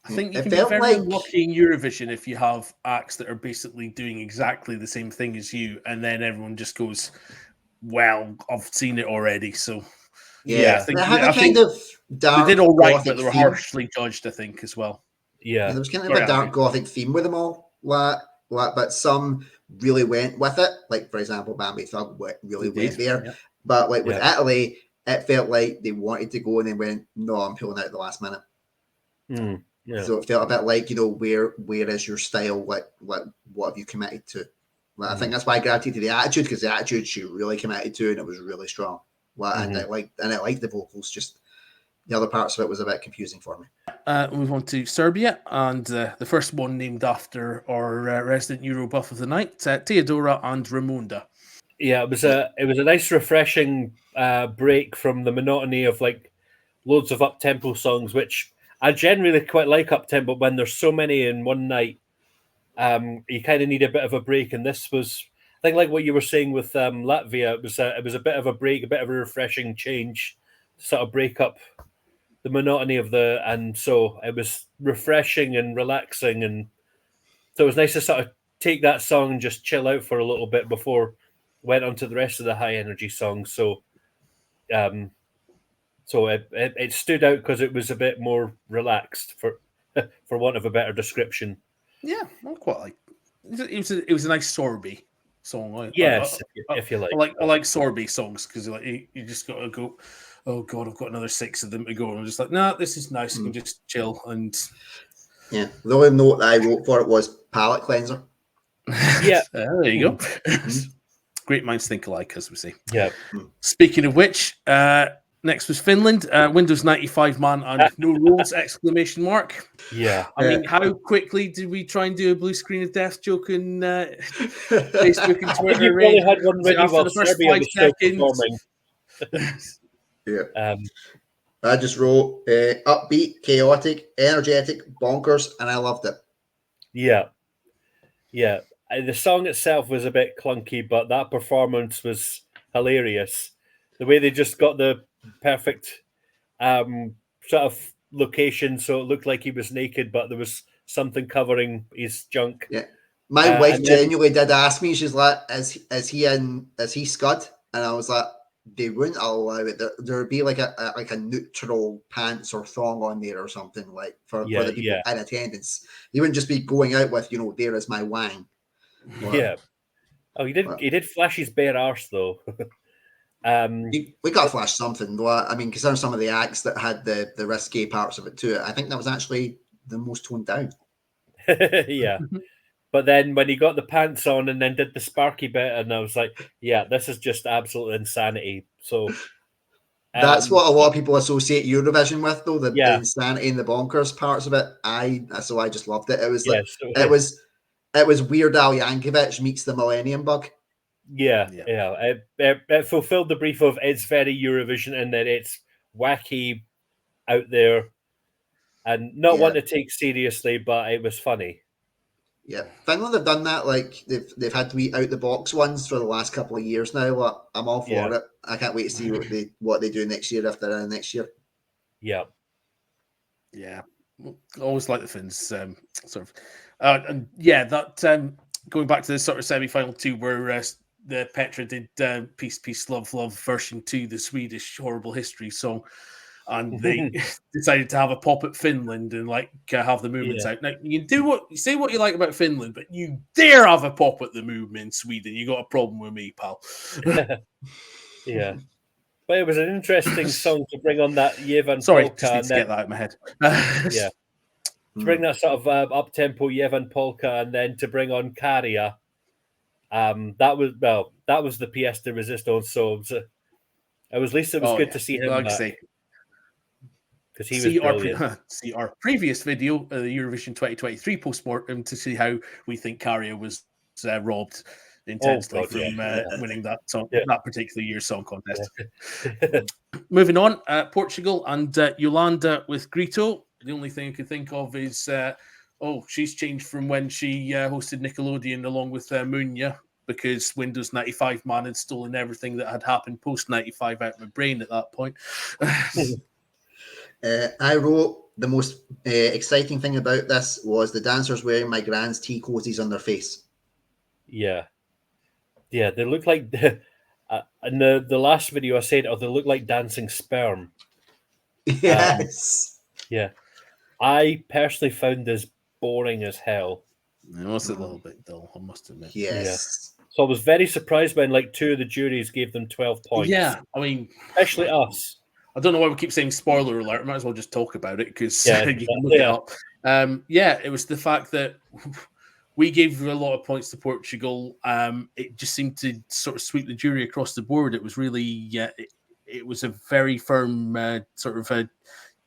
I think you can be very unlucky in Eurovision if you have acts that are basically doing exactly the same thing as you, and then everyone just goes, well, I've seen it already, so... I think they did all right, but they were harshly judged, I think, as well. Yeah, there was kind of a dark gothic theme with them all, but some really went with it. Like, for example, Bambi Thug really went there. Yeah. But with Italy, it felt like they wanted to go and then went, no, I'm pulling out at the last minute. So it felt a bit like, where is your style? What have you committed to? I think that's why I gravitated to the attitude, because the attitude she really committed to, and it was really strong. And I liked the vocals. Just the other parts of it was a bit confusing for me. Move on to Serbia, and the first one named after our resident Euro buff of the night, Teodora and Raimonda. Yeah, it was a nice, refreshing break from the monotony of like loads of up-tempo songs, which I generally quite like up-tempo. When there's so many in one night, you kind of need a bit of a break, and this was, I think, like what you were saying with Latvia. It was a bit of a break, a bit of a refreshing change, to sort of break up the monotony and so it was refreshing and relaxing, and so it was nice to sort of take that song and just chill out for a little bit before went on to the rest of the high energy songs. So, it stood out because it was a bit more relaxed, for want of a better description. Yeah, I quite like it. It was a nice sorby song. Yes, if you like. I like sorbet songs because like you just got to go. Oh God, I've got another 6 of them to go. And I'm just like, nah, this is nice. I can just chill and. Yeah, the only note that I wrote for it was palate cleanser. Yeah, there you go. Great minds think alike, as we say. Yeah. Speaking of which, next was Finland. Windows 95 man and no rules! Exclamation mark. Yeah. I mean, how quickly did we try and do a blue screen of death joke in Facebook and Twitter? You probably had one ready after while the first Serbia 5 was still seconds. performing. Yeah. I just wrote upbeat, chaotic, energetic, bonkers, and I loved it. Yeah. Yeah. The song itself was a bit clunky, but that performance was hilarious. The way they just got the perfect sort of location so it looked like he was naked, but there was something covering his junk. Yeah. My wife genuinely did ask me, she's like, is he Scud? And I was like, they wouldn't allow it. There would be like a neutral pants or thong on there or something like for the people in attendance. He wouldn't just be going out with, there is my wang. Yeah. Oh, he did flash his bare arse though. We got to flash something though. I mean, considering some of the acts that had the risque parts of it too, I think that was actually the most toned down. Yeah. But then when he got the pants on and then did the sparky bit, and I was like, yeah, this is just absolute insanity. So that's what a lot of people associate Eurovision with, though, the insanity and the bonkers parts of it. I just loved it. It was like it was Weird Al Yankovic meets the Millennium Bug. Yeah. It fulfilled the brief of it's very Eurovision in that it's wacky out there and not one to take seriously, but it was funny. Yeah, Finland have done that. Like they've had to be out the box ones for the last couple of years now. Like, I'm all for it. I can't wait to see what they do next year if they're in next year. Yeah, yeah. I always like the Finns, sort of, and that going back to the sort of semi-final too, where the Petra did "Peace, Peace, Love, Love" version 2, the Swedish horrible history song. And they decided to have a pop at Finland and like have the movements out. Now you say what you like about Finland, but you dare have a pop at the movement in Sweden, you got a problem with me, pal. Yeah, but it was an interesting song to bring on that Yevan polka. Just need to get that out of my head. To bring that sort of up tempo Yevan polka, and then to bring on Karia. That was the pièce de résistance. So it was good to see him back. Because he was brilliant. See our previous video, the Eurovision 2023 postmortem, to see how we think Karia was robbed intensely from winning that song, that particular year's song contest. Moving on, Portugal and Yolanda with Grito. The only thing I could think of is, she's changed from when she hosted Nickelodeon along with Munya, because Windows 95 man had stolen everything that had happened post 95 out of my brain at that point. I wrote the most exciting thing about this was the dancers wearing my grand's tea cozies on their face. Yeah, they look like in the last video I said, they look like dancing sperm. Yes. I personally found this boring as hell. It was a little bit dull, I must admit. Yes. So I was very surprised when like 2 of the juries gave them 12 points. Yeah, I mean, especially us. I don't know why we keep saying spoiler alert. I might as well just talk about it because you can look it up. It was the fact that we gave a lot of points to Portugal. It just seemed to sort of sweep the jury across the board. It was really, it was a very firm sort of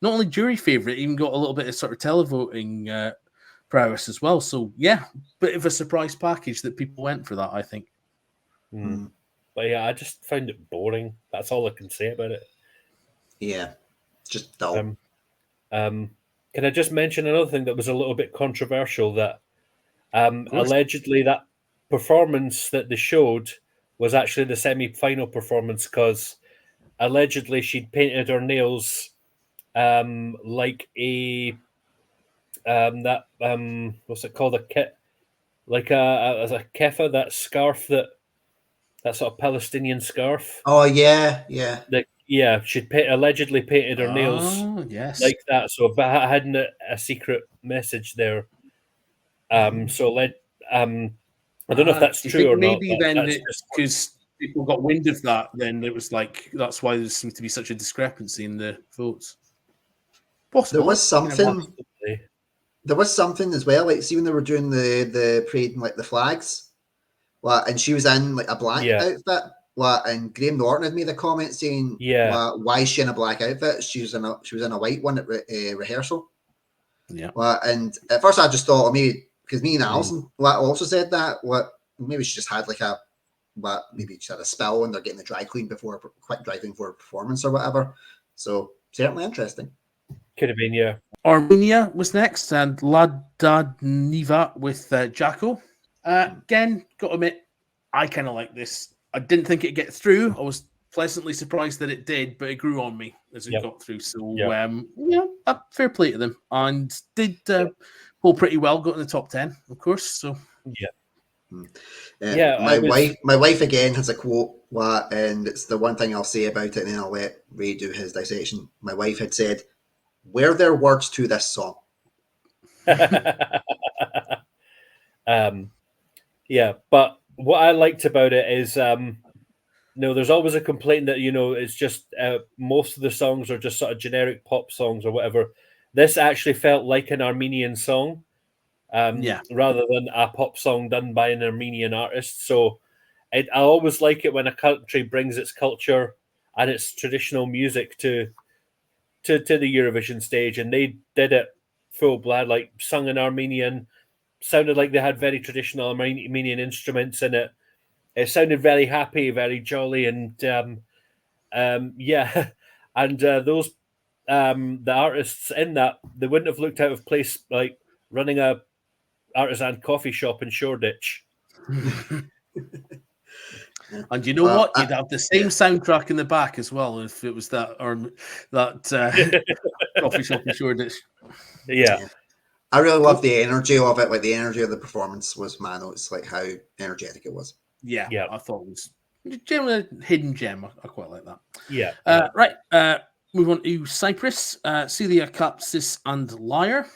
not only jury favourite, even got a little bit of sort of televoting prowess as well. So bit of a surprise package that people went for that, I think. But I just found it boring. That's all I can say about it. Yeah, just dull. Can I just mention another thing that was a little bit controversial? That allegedly that performance that they showed was actually the semi-final performance, because allegedly she'd painted her nails like a what's it called, a kit, like a keffa, that scarf, that sort of Palestinian scarf. Oh yeah. She'd allegedly painted her nails like that, so but I hadn't a secret message there. And I don't know if that's Do you true think or maybe not. then That's just because people got wind of that, then it was like that's why there seemed to be such a discrepancy in the votes. Possible. There was something. possibly. There was something as well. Like, see when they were doing the parade and like the flags, and she was in like a black outfit. And Graham Norton had made a comment saying, why is she in a black outfit? She was in a white one at rehearsal. Yeah. And at first I just thought, maybe because me and Alison also said that, maybe she just had like maybe she had a spell and they're getting the dry clean before a performance or whatever. So certainly interesting. Could have been, yeah. Armenia was next, and Lada Niva with Jacko. Again, got to admit, I kind of like this. I didn't think it'd get through. I was pleasantly surprised that it did, but it grew on me as it got through. So, fair play to them. And did pull pretty well, got in the top 10, of course. So, my wife again has a quote, and it's the one thing I'll say about it, and then I'll let Ray do his dissection. My wife had said, "Were there words to this song?" But what I liked about it is, there's always a complaint that it's just most of the songs are just sort of generic pop songs or whatever. This actually felt like an Armenian song, rather than a pop song done by an Armenian artist. So I always like it when a country brings its culture and its traditional music to the Eurovision stage, and they did it full blast, like sung in Armenian. Sounded like they had very traditional Armenian instruments in it. It sounded very happy, very jolly, and and those the artists in that, they wouldn't have looked out of place, like running a artisan coffee shop in Shoreditch. And you know what? You'd have the same soundtrack in the back as well if it was that coffee shop in Shoreditch. Yeah. I really love the energy of it. Like the energy of the performance was it's like how energetic it was. Yeah. I thought it was generally a hidden gem. I quite like that. Yeah. Right. Move on to Cyprus. Celia Kapsis and Liar.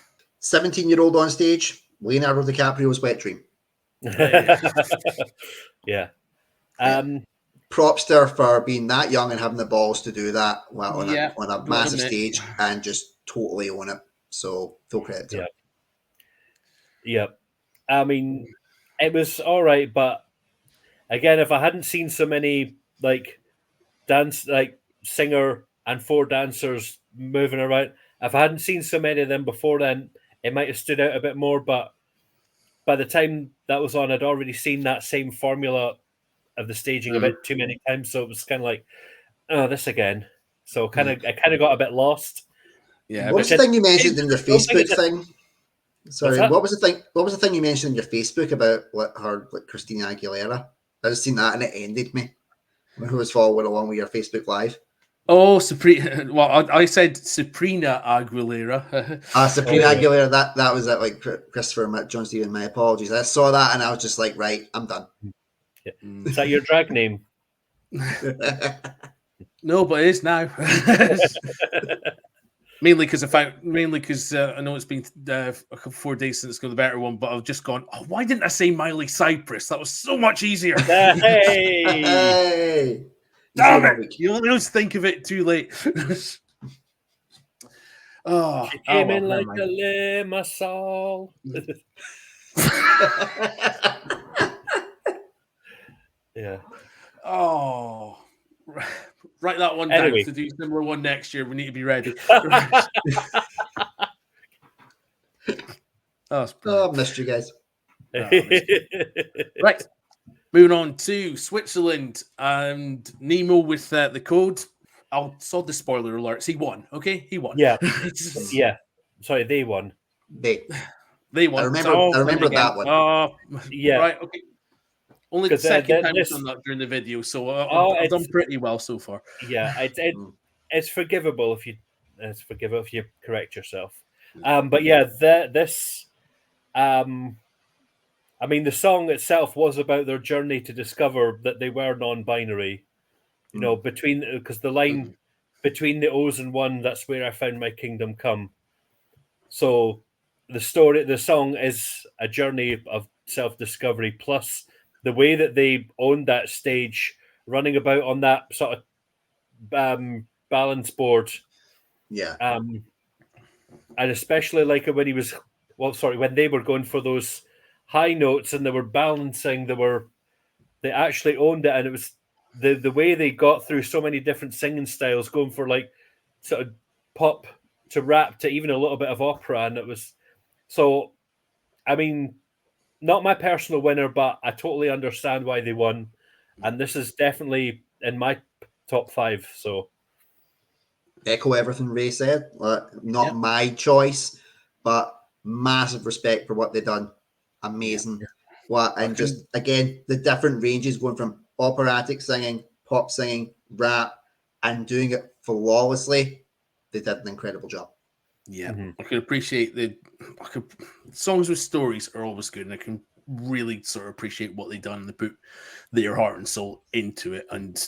17-year-old on stage. Leonardo DiCaprio's wet dream. Yeah. Props to her for being that young and having the balls to do that on a massive stage and just totally own it. So full credit to her. Yeah. I mean, it was all right, but again, if I hadn't seen so many singer and 4 dancers moving around, if I hadn't seen so many of them before then, it might have stood out a bit more. But by the time that was on, I'd already seen that same formula of the staging a bit too many times, so it was kind of like, oh, this again. So I kind of got a bit lost. Yeah. What was the thing you mentioned in your Facebook thing? Sorry, what was the thing? What was the thing you mentioned in your Facebook about Christina Aguilera? I just seen that and it ended me. Who was following along with your Facebook Live? Oh, Sabrina. Well, I said Sabrina Aguilera. Sabrina Aguilera. That was it. Like Christopher, John Stephen. My apologies. I saw that and I was just like, right, I'm done. Yeah. Is that your drag name? No, but it is now. Mainly because I know it's been 4 days since it's got the better one, but I've just gone, oh, why didn't I say Miley Cyprus? That was so much easier. Hey! Damn it! You always think of it too late. She came in like a limassol. Yeah. Oh. Write that one down to do number one next year. We need to be ready. I've missed you guys. Right. Moving on to Switzerland and Nemo with the code. I'll sod the spoiler alerts. He won. Okay, he won. Yeah. Yeah. Sorry, they won. They won. I remember that one. Yeah. Right. Okay. Only the second time I've done that during the video, so I've done pretty well so far. Yeah, it's forgivable if you correct yourself. But yeah, the song itself was about their journey to discover that they were non-binary. You know, because the line between the O's and one, that's where I found my kingdom come. So the song is a journey of self-discovery, plus the way that they owned that stage, running about on that sort of balance board. Yeah. And especially like when when they were going for those high notes and they were balancing, they actually owned it, and it was the way they got through so many different singing styles, going for like sort of pop to rap to even a little bit of opera, and it was so. I mean, not my personal winner, but I totally understand why they won, and this is definitely in my top 5. So echo everything Ray said. Not my choice, but massive respect for what they've done. Amazing. And just again, the different ranges going from operatic singing, pop singing, rap, and doing it flawlessly. They did an incredible job. Yeah, I can appreciate songs with stories are always good, and I can really sort of appreciate what they've done and they put their heart and soul into it. And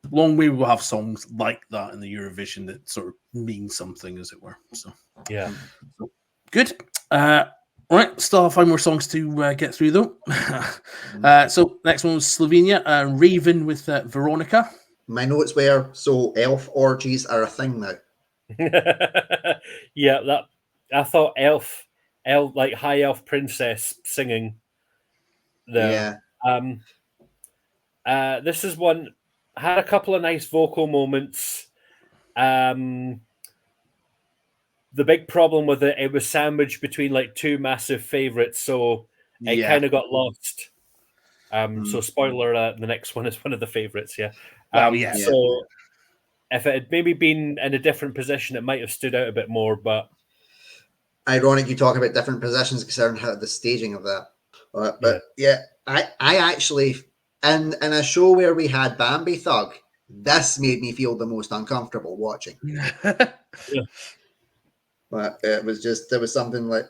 long way we'll have songs like that in the Eurovision that sort of mean something, as it were. So good. All right, still have 5 more songs to get through though. So next one was Slovenia, Raven with Veronica. My notes were, so elf orgies are a thing now. Yeah, that I thought elf like high elf princess singing there. This is one had a couple of nice vocal moments. The big problem with it was sandwiched between like 2 massive favorites, so it kind of got lost. So spoiler alert, the next one is one of the favorites. So if it had maybe been in a different position, it might have stood out a bit more. But ironic you talk about different positions considering how the staging of that. I actually in a show where we had Bambi Thug, this made me feel the most uncomfortable watching. But there was something like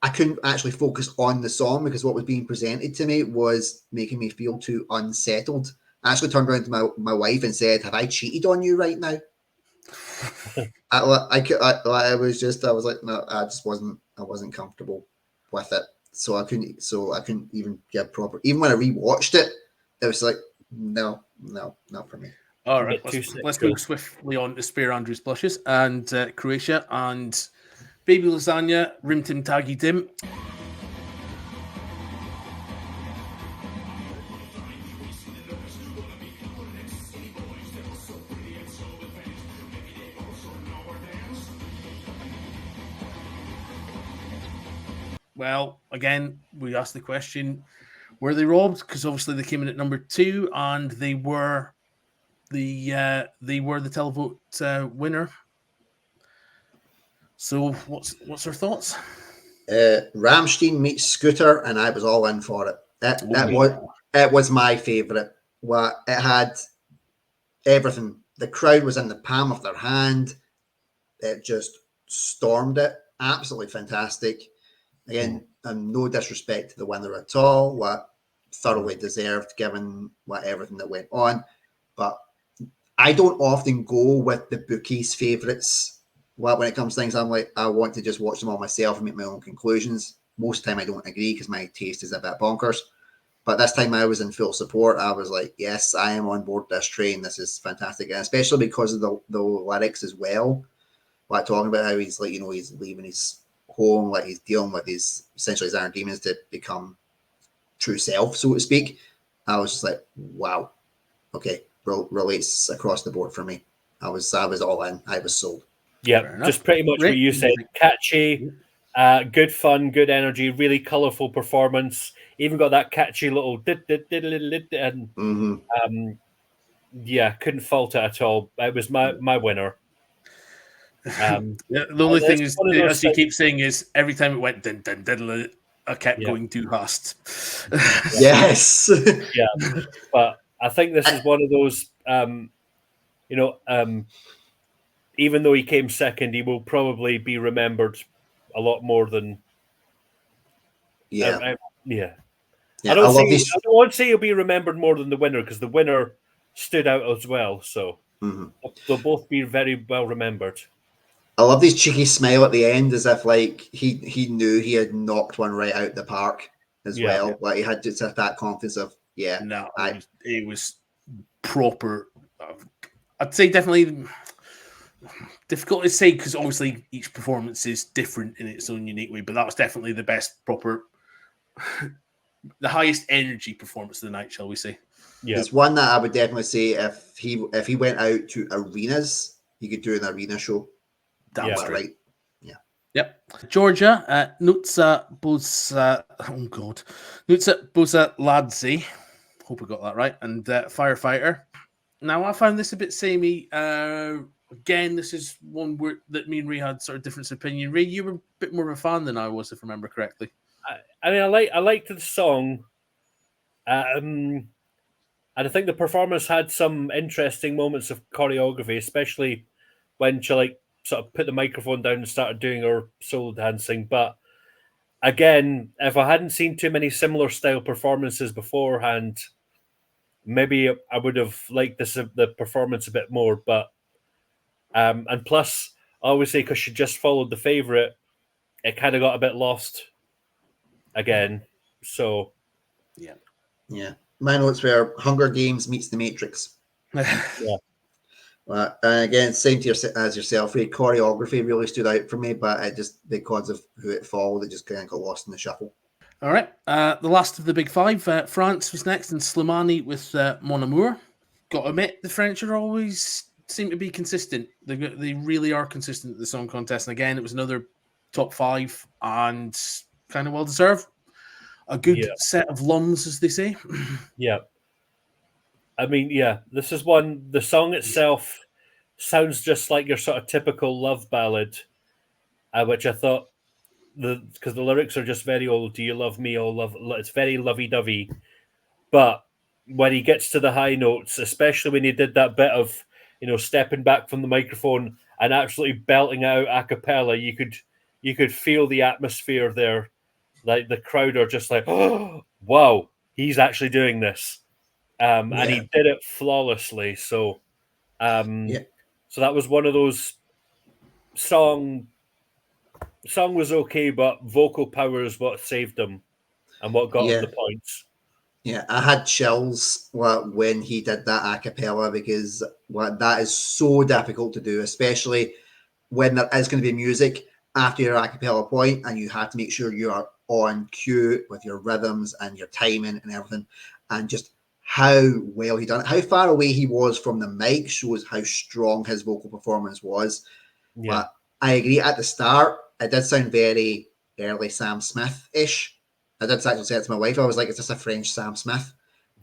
I couldn't actually focus on the song because what was being presented to me was making me feel too unsettled. I actually turned around to my wife and said, "Have I cheated on you right now?" I was like, no, I wasn't comfortable with it. So I couldn't even get proper. Even when I rewatched it, it was like, no, not for me. All right, let's move swiftly on to Spare Andrew's Blushes and Croatia and Baby Lasagna, Rim Tim Taggy Dim. Well, again, we asked the question, were they robbed? Because obviously they came in at number 2 and they were the televote winner. So what's our thoughts? Rammstein meets Scooter, and I was all in for it. It was my favourite. It had everything. The crowd was in the palm of their hand. It just stormed it. Absolutely fantastic. Again, and no disrespect to the winner at all. Thoroughly deserved given everything that went on. But I don't often go with the bookies' favourites. When it comes to things, I'm like, I want to just watch them all myself and make my own conclusions. Most of the time I don't agree because my taste is a bit bonkers. But this time I was in full support. I was like, yes, I am on board this train. This is fantastic. And especially because of the lyrics as well. Talking about how he's like, he's leaving his home, he's dealing with essentially his inner demons to become true self, so to speak. I was just like, wow. Okay, relates across the board for me. I was all in. I was sold. Yeah, just pretty much what you said. Catchy, good fun, good energy, really colourful performance. Even got that catchy little and couldn't fault it at all. It was my winner. The only thing is, as you keep saying, is every time it went dun, dun, dun, dun, I kept going too fast. Yes. But I think this is one of those, even though he came second, he will probably be remembered a lot more than. I don't want to say he'll be remembered more than the winner because the winner stood out as well. So they'll both be very well remembered. I love this cheeky smile at the end, as if he knew he had knocked one right out the park. as well. Like he had just that confidence of No, it was proper. I'd say definitely difficult to say because obviously each performance is different in its own unique way. But that was definitely the best proper, the highest energy performance of the night, shall we say? Yeah, it's one that I would definitely say if he went out to arenas, he could do an arena show. Damn straight. Right. Yeah. Yep. Georgia, Nutsa Boza. Oh God, Nutsa Boza Ladzi. Hope I got that right. And Firefighter. Now I found this a bit samey. Again, this is one that me and Ray had sort of different opinion. Ray, you were a bit more of a fan than I was, if I remember correctly. I mean, I liked the song, and I think the performance had some interesting moments of choreography, especially when she sort of put the microphone down and started doing her solo dancing. But again, if I hadn't seen too many similar style performances beforehand, maybe I would have liked the performance a bit more. But and plus, I always say because she just followed the favorite, it kind of got a bit lost again. So yeah. My notes were Hunger Games meets The Matrix. Yeah. And again, same to as yourself. Choreography really stood out for me, but it just because of who it followed, it just kind of got lost in the shuffle. All right. The last of the big five. France was next, and Slimani with Mon Amour. Got to admit, the French are always seem to be consistent. They really are consistent at the song contest. And again, it was another top five and kind of well deserved. A good set of lums, as they say. Yeah. I mean, this is one. The song itself sounds just like your sort of typical love ballad, which I thought because the lyrics are just very old. Do you love me? Oh, love. It's very lovey-dovey. But when he gets to the high notes, especially when he did that bit of stepping back from the microphone and absolutely belting out a cappella, you could feel the atmosphere there. Like the crowd are just like, oh, wow, he's actually doing this. And he did it flawlessly. So, so that was one of those song was okay, but vocal power is what saved him and what got him the points. Yeah, I had chills when he did that a cappella because that is so difficult to do, especially when there is going to be music after your a cappella point, and you have to make sure you are on cue with your rhythms and your timing and everything, and just how well he done it. How far away he was from the mic shows how strong his vocal performance was. Yeah. But I agree at the start, it did sound very early Sam Smith-ish. I did actually say it to my wife. I was like, "Is this a French Sam Smith?"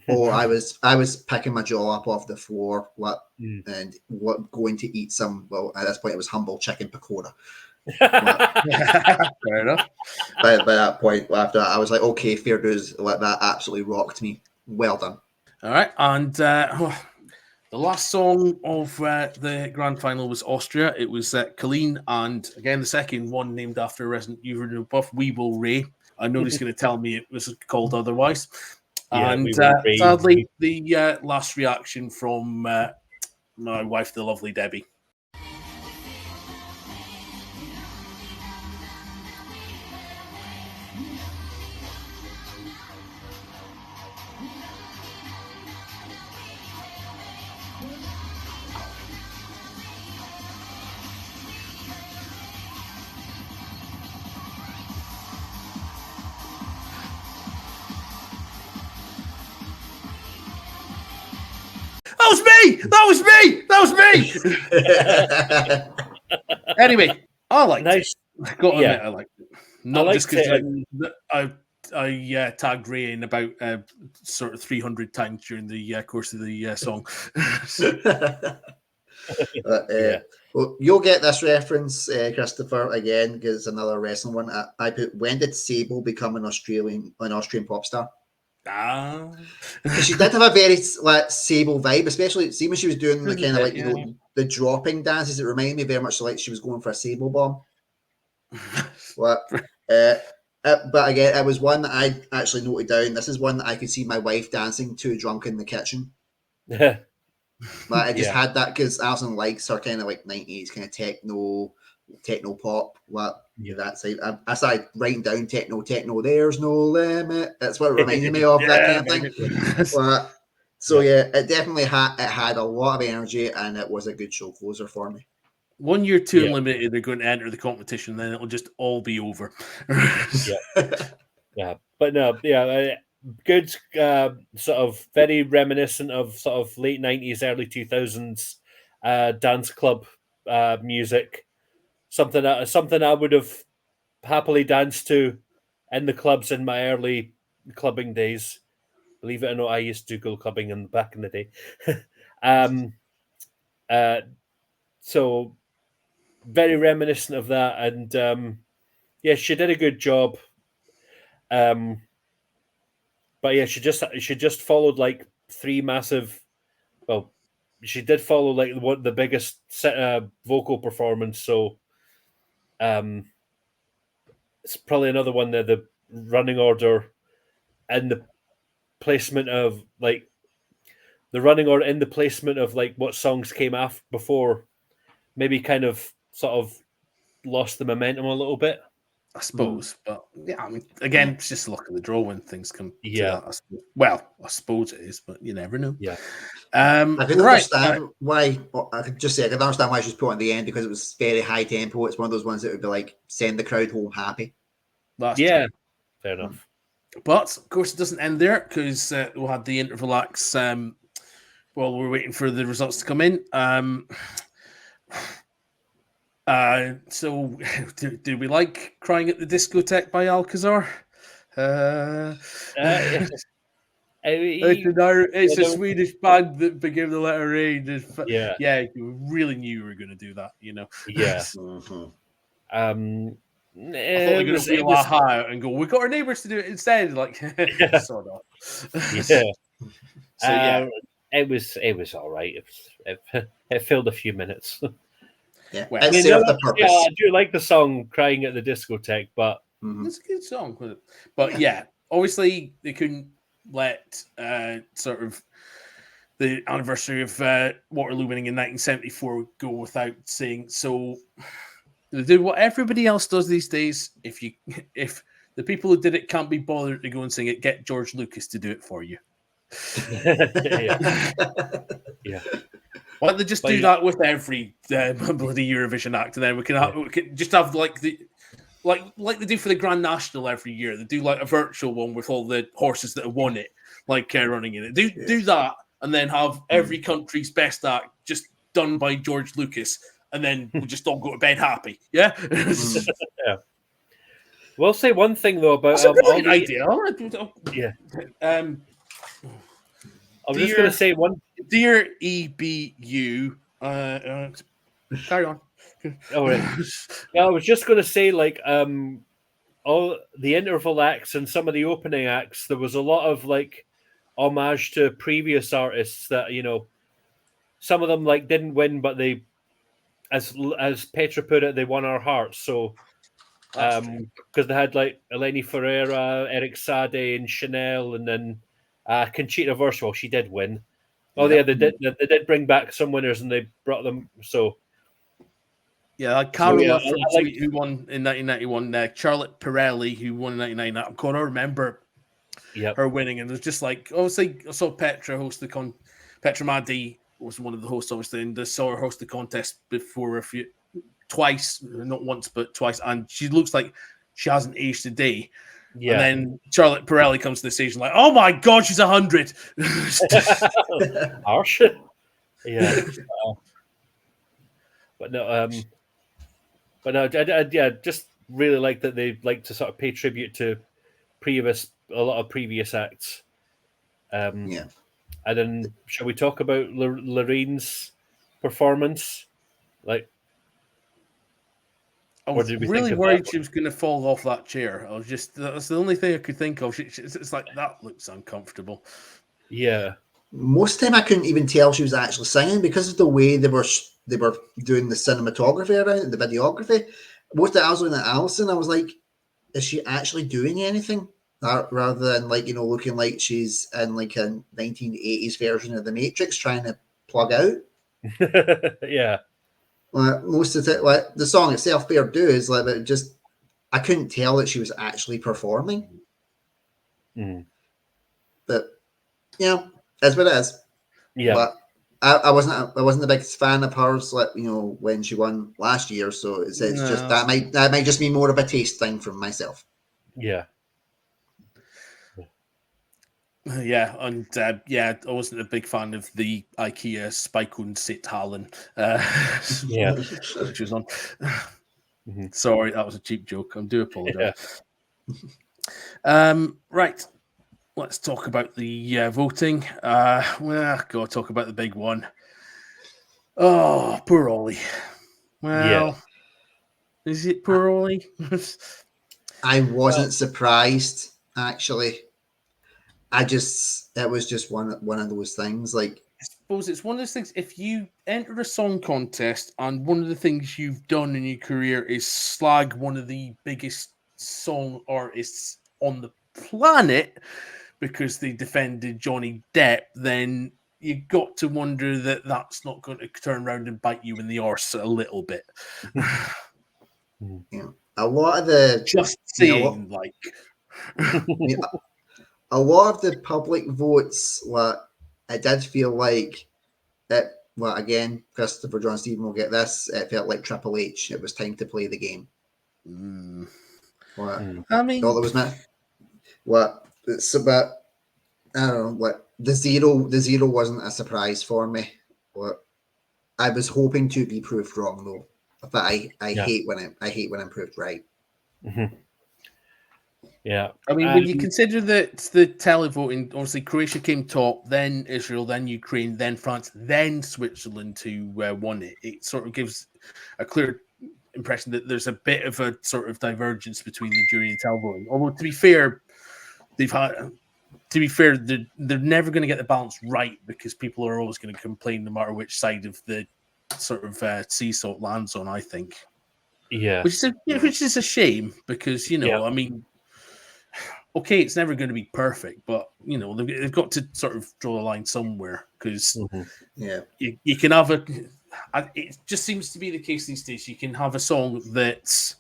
Or I was picking my jaw up off the floor and going to eat some. Well, at this point, it was humble chicken pakora. Fair enough. By that point, after that, I was like, "Okay, fair dues." That absolutely rocked me. Well done. All right, and the last song of the grand final was Austria. It was Colleen, and again the second one named after Resident Evil buff, We Will Ray. I know he's going to tell me it was called otherwise. Yeah, and sadly, the last reaction from my wife, the lovely Debbie. That was me. Anyway, I liked it. Got to admit, I liked it. Not just because I tagged Ray in about sort of 300 times during the course of the song. Well, you'll get this reference, Christopher, again, because it's another wrestling one. I put, when did Sable become an Australian pop star? She did have a very Sable vibe, especially see when she was doing the kind of the dropping dances. It reminded me very much like she was going for a Sable bomb. But again, it was one that I actually noted down. This is one that I could see my wife dancing to drunk in the kitchen. But I just had that because Alison likes her kind of like 90s kind of techno, techno pop. That side. I started writing down techno. There's no limit. That's what it reminded me of, that kind of thing. It definitely had a lot of energy, and it was a good show closer for me. 1 year, 2 Unlimited, they're going to enter the competition, then it'll just all be over. But no, good, sort of very reminiscent of sort of late 90s, early 2000s dance club music. Something I would have happily danced to in the clubs in my early clubbing days. Believe it or not, I used to go clubbing back in the day. So very reminiscent of that, and she did a good job. But she just followed like three massive. Well, she did follow like the biggest vocal performance. So, it's probably another one there. The running order and the placement of like the running order in the placement of like what songs came after before, maybe kind of sort of lost the momentum a little bit. I suppose, but I mean, again, it's just luck of the draw when things come to that. I suppose it is, but you never know. I can understand why. I could just say I can understand why she's put on the end, because it was very high tempo. It's one of those ones that would be like send the crowd home happy. That's true. Fair enough. But of course, it doesn't end there, because we'll have the interval acts while we're waiting for the results to come in. So, do we like Crying at the Discotheque by Alcazar? It's a Swedish band that began the letter A. You really knew you were going to do that, you know. Yeah. I thought they were going to be out and go, we got our neighbours to do it instead. Like, sort of. It was all right. It filled a few minutes. Yeah, I do like the song "Crying at the Discotheque," but it's a good song. But obviously they couldn't let sort of the anniversary of Waterloo winning in 1974 go without saying. So they did what everybody else does these days. If the people who did it can't be bothered to go and sing it, get George Lucas to do it for you. Yeah. Why don't they just do that with every bloody Eurovision act, and then we can just have like they do for the Grand National every year. They do like a virtual one with all the horses that have won it, like running in it. Do that, and then have every country's best act just done by George Lucas, and then we just all go to bed happy. Yeah. Yeah. We'll say one thing though about that's a brilliant idea. Yeah. I'm just going to say one. Dear EBU, carry on. All right. I was just going to say, like, all the interval acts and some of the opening acts, there was a lot of like homage to previous artists that, you know, some of them like didn't win, but they, as Petra put it, they won our hearts. So, because they had like Eleni Ferreira, Eric Sade, and Chanel, and then Conchita Wurst. Well, she did win. Oh, yeah, they did bring back some winners, and they brought them. So, Carola from Sweet, who won in 1991. Charlotte Pirelli, who won in 1999. I'm going to remember her winning, and it was just like, obviously, I saw Petra host the Petra Madi was one of the hosts, obviously, and I saw her host the contest before twice, not once, but twice, and she looks like she hasn't aged a day. Yeah. And then Charlotte Pirelli comes to the stage and like, oh my God, she's 100. Harsh. Yeah. But no, I just really like that they like to sort of pay tribute to a lot of previous acts. And then shall we talk about Lorene's performance? Like, I was really worried she was going to fall off that chair. That's the only thing I could think of. It's like, that looks uncomfortable. Yeah. Most of the time I couldn't even tell she was actually singing because of the way they were doing the cinematography around the videography. Most of it I was looking at Alison, I was like, is she actually doing anything? Rather than like, you know, looking like she's in like a 1980s version of The Matrix trying to plug out. Yeah. Like most of the like the song itself, "Bear Do" is like it just I couldn't tell that she was actually performing. But that's what it is. Yeah. But I wasn't the biggest fan of hers, like when she won last year. So it's just that might just be more of a taste thing from myself. Yeah. Yeah, and I wasn't a big fan of the IKEA Spike und Sitthallen. Yeah. Which was on. Sorry, that was a cheap joke. I do apologize. Yeah. Right. Let's talk about the voting. Go talk about the big one. Oh, poor Ollie. Well, is it poor Ollie? I wasn't surprised, actually. It was just one of those things. Like, I suppose it's one of those things. If you enter a song contest and one of the things you've done in your career is slag one of the biggest song artists on the planet because they defended Johnny Depp, then you got to wonder that that's not going to turn around and bite you in the arse a little bit. A lot of the just saying, a lot of the public votes, it did feel like it. Well, again, Christopher John Stephen will get this. It felt like Triple H. It was time to play the game. I mean, all it was not. It's about. I don't know. The zero wasn't a surprise for me. I was hoping to be proved wrong though. But I hate when I'm proved right. Yeah. I mean, when you consider that the televoting, obviously Croatia came top, then Israel, then Ukraine, then France, then Switzerland who won it. It sort of gives a clear impression that there's a bit of a sort of divergence between the jury and televoting. Although to be fair, they're never going to get the balance right because people are always going to complain no matter which side of the sort of seesaw it lands on, I think. Yeah. Which is a shame because, I mean, okay, it's never going to be perfect, but, they've got to sort of draw the line somewhere because you can have it just seems to be the case these days. You can have a song that's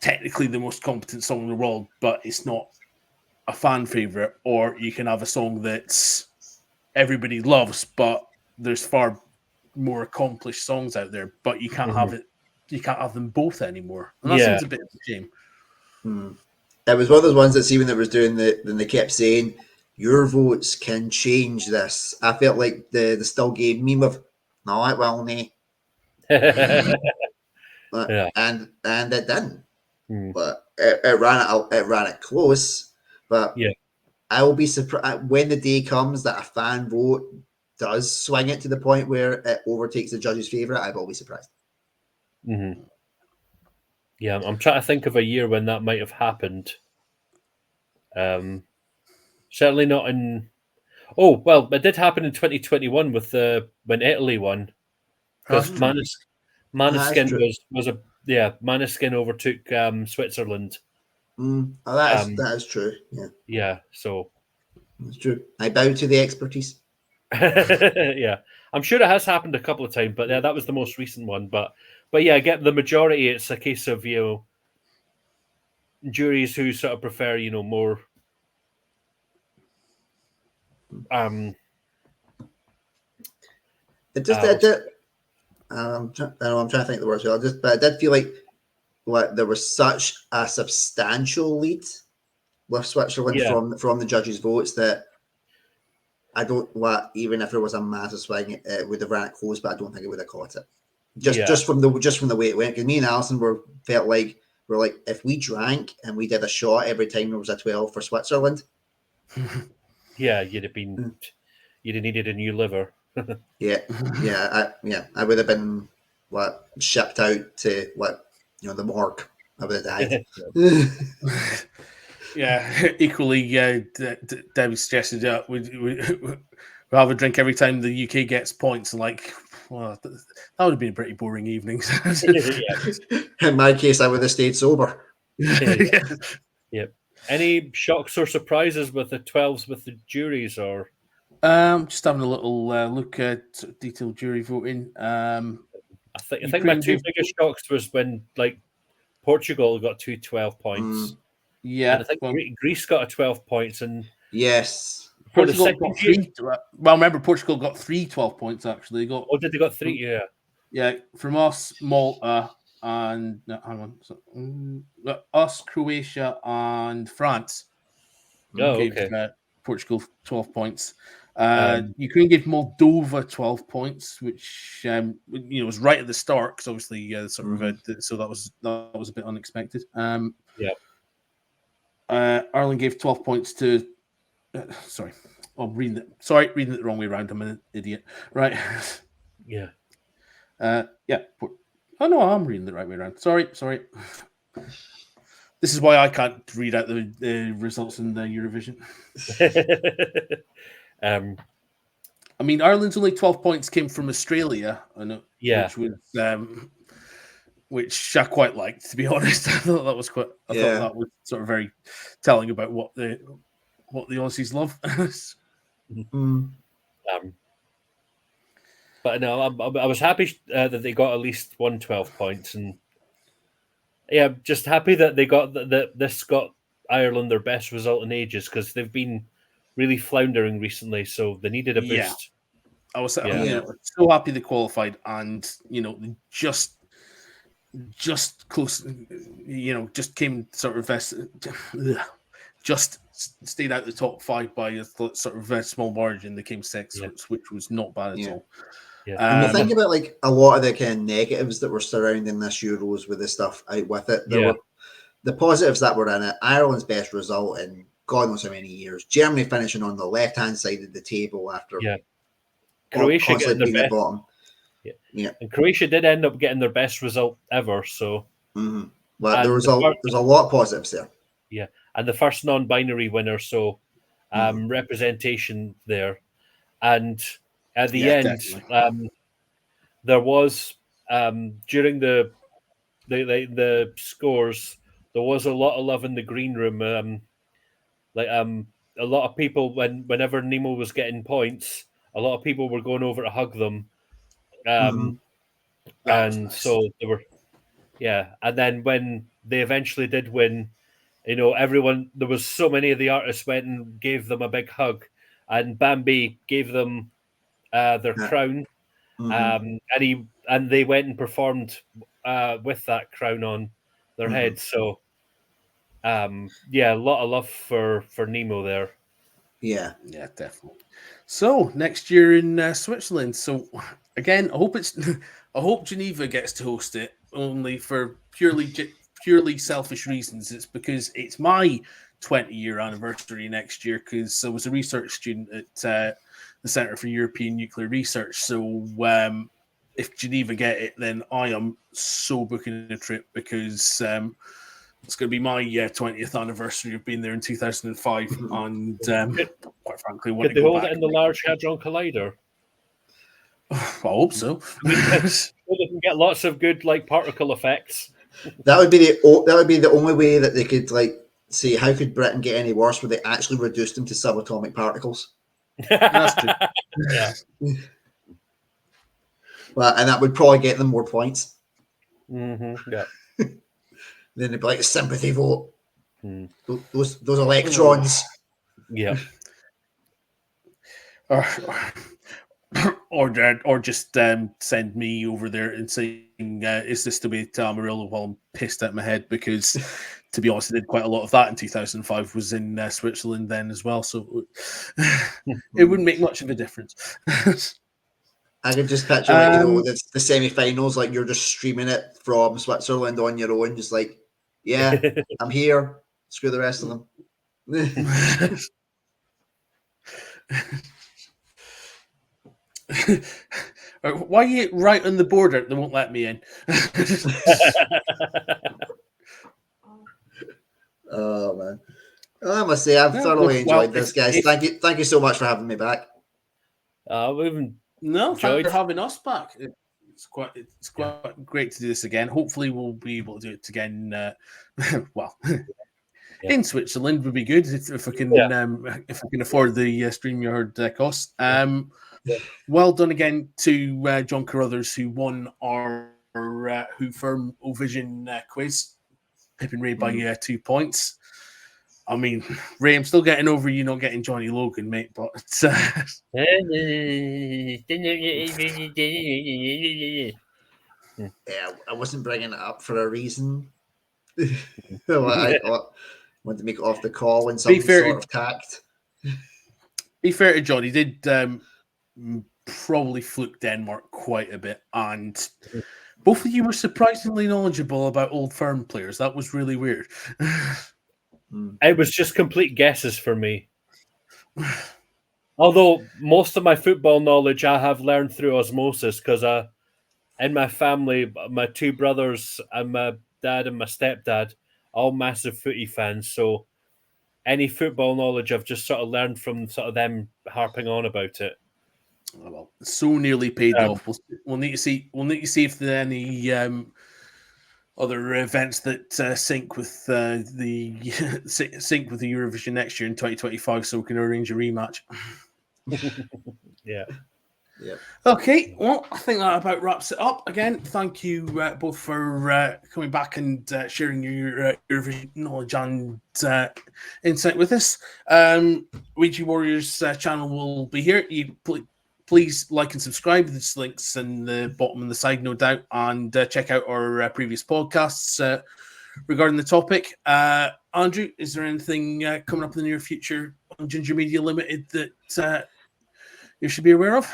technically the most competent song in the world, but it's not a fan favorite, or you can have a song that's everybody loves, but there's far more accomplished songs out there, but you can't have it. You can't have them both anymore. And that seems a bit of a shame. It was one of those ones that when they was doing then they kept saying, your votes can change this. I felt like the still game meme of, no, it will not. And it didn't. But it ran it close. But I will be surprised when the day comes that a fan vote does swing it to the point where it overtakes the judge's favorite. I will be surprised. Yeah, I'm trying to think of a year when that might have happened. Certainly not in. Oh well, it did happen in 2021 with when Italy won, because Maneskin Maneskin overtook Switzerland. That is true. Yeah. So that's true. I bow to the expertise. Yeah, I'm sure it has happened a couple of times, but that was the most recent one. But yeah, get the majority. It's a case of juries who sort of prefer more. I'm trying to think of the words. But it did feel like there was such a substantial lead with Switzerland from the judges' votes that I don't even if there was a massive swing, it would have ran it close, but I don't think it would have caught it. Just from the way it went. Because me and Alison felt like we're like, if we drank and we did a shot every time there was a 12 for Switzerland. Yeah, you'd have needed a new liver. I would have been shipped out to the morgue. I would have died. Equally, Debbie suggested that we have a drink every time the UK gets points, and that would have been a pretty boring evening. In my case, I would have stayed sober. Yep. Any shocks or surprises with the 12s with the juries, or just having a little look at detailed jury voting. I think my two biggest shocks was when like Portugal got 12 points. Yeah, and I think Greece got a 12 points, and yes, for the Portugal got second three. Well, remember Portugal got 12 points actually. They got did they got 3? Yeah, from us, Malta, and hang on, us, Croatia, and France. Gave Portugal 12 points. Ukraine gave Moldova 12 points, which was right at the start because obviously so that was a bit unexpected. Ireland gave 12 points to. Sorry, reading it the wrong way around. I'm an idiot. Right. Yeah. Oh no, I'm reading the right way around. Sorry. This is why I can't read out the results in the Eurovision. I mean, Ireland's only 12 points came from Australia, which I quite liked, to be honest. I thought that was thought that was sort of very telling about what the Aussies love. But no, I was happy that they got at least 12 points, and just happy that they got this got Ireland their best result in ages because they've been really floundering recently, so they needed a boost. I was so happy they qualified, and just close, just came sort of just stayed out the top 5 by a sort of small margin. They came 6th, which was not bad at all. And you think about like a lot of the kind of negatives that were surrounding this Euros with the stuff out with it. There were the positives that were in it. Ireland's best result in God knows how many years. Germany finishing on the left-hand side of the table after Croatia getting their best. Bottom. And Croatia did end up getting their best result ever. So, but there's a lot of positives there. Yeah, and the first non-binary winner, so representation there, and at the end, there was during the scores, there was a lot of love in the green room. A lot of people whenever Nemo was getting points, a lot of people were going over to hug them. And so they were, and then when they eventually did win, everyone, there was so many of the artists went and gave them a big hug, and Bambi gave them their crown, and they went and performed with that crown on their heads. So, a lot of love for Nemo there. Yeah, definitely. So next year in Switzerland. So again, I hope Geneva gets to host it, only for purely selfish reasons. It's because it's my 20-year anniversary next year, because I was a research student at the Centre for European Nuclear Research. So if Geneva get it, then I am so booking a trip, because it's going to be my 20th anniversary of being there in 2005, and quite frankly, could they hold it in the Large Hadron Collider? I hope so. They can get lots of good particle effects. That would be the only way that they could say how could Britain get any worse, where they actually reduced them to subatomic particles. That's true. Well, and that would probably get them more points. Yeah. Then they'd be like a sympathy vote. Those electrons. Yeah. Or just send me over there and saying, is this the way to Amarillo while I'm pissed at my head? Because, to be honest, I did quite a lot of that in 2005, was in Switzerland then as well. So it wouldn't make much of a difference. I could just picture, the semi-finals, you're just streaming it from Switzerland on your own, just I'm here. Screw the rest of them. Why are you right on the border? They won't let me in. Oh man, I must say I've thoroughly enjoyed this, guys. Thank you so much for having me back. Thanks for having us back. It's quite great to do this again. Hopefully, we'll be able to do it again. In Switzerland would be good if I can afford the StreamYard costs. well done again to John Carruthers, who won our Who Firm Ovision quiz, pipping Ray by 2 points. I mean, Ray, I'm still getting over you not getting Johnny Logan, mate, but Yeah, I wasn't bringing it up for a reason. I wanted to make it off the call in some sort of tact. Be fair to John, he did probably fluke Denmark quite a bit, and both of you were surprisingly knowledgeable about Old Firm players. That was really weird. It was just complete guesses for me. Although most of my football knowledge I have learned through osmosis, because in my family, my 2 brothers and my dad and my stepdad, all massive footy fans. So any football knowledge I've just sort of learned from sort of them harping on about it. Oh, well, so nearly paid off. We'll need to see. We'll need to see if there are any other events that sync with the Eurovision next year in 2025, so we can arrange a rematch. Yeah. Okay, well, I think that about wraps it up. Again, thank you both for coming back and sharing your Eurovision knowledge and insight with us. Ouija Warriors channel will be here. Please like and subscribe. There's links in the bottom and the side, no doubt, and check out our previous podcasts regarding the topic. Andrew, is there anything coming up in the near future on Ginger Media Limited that you should be aware of?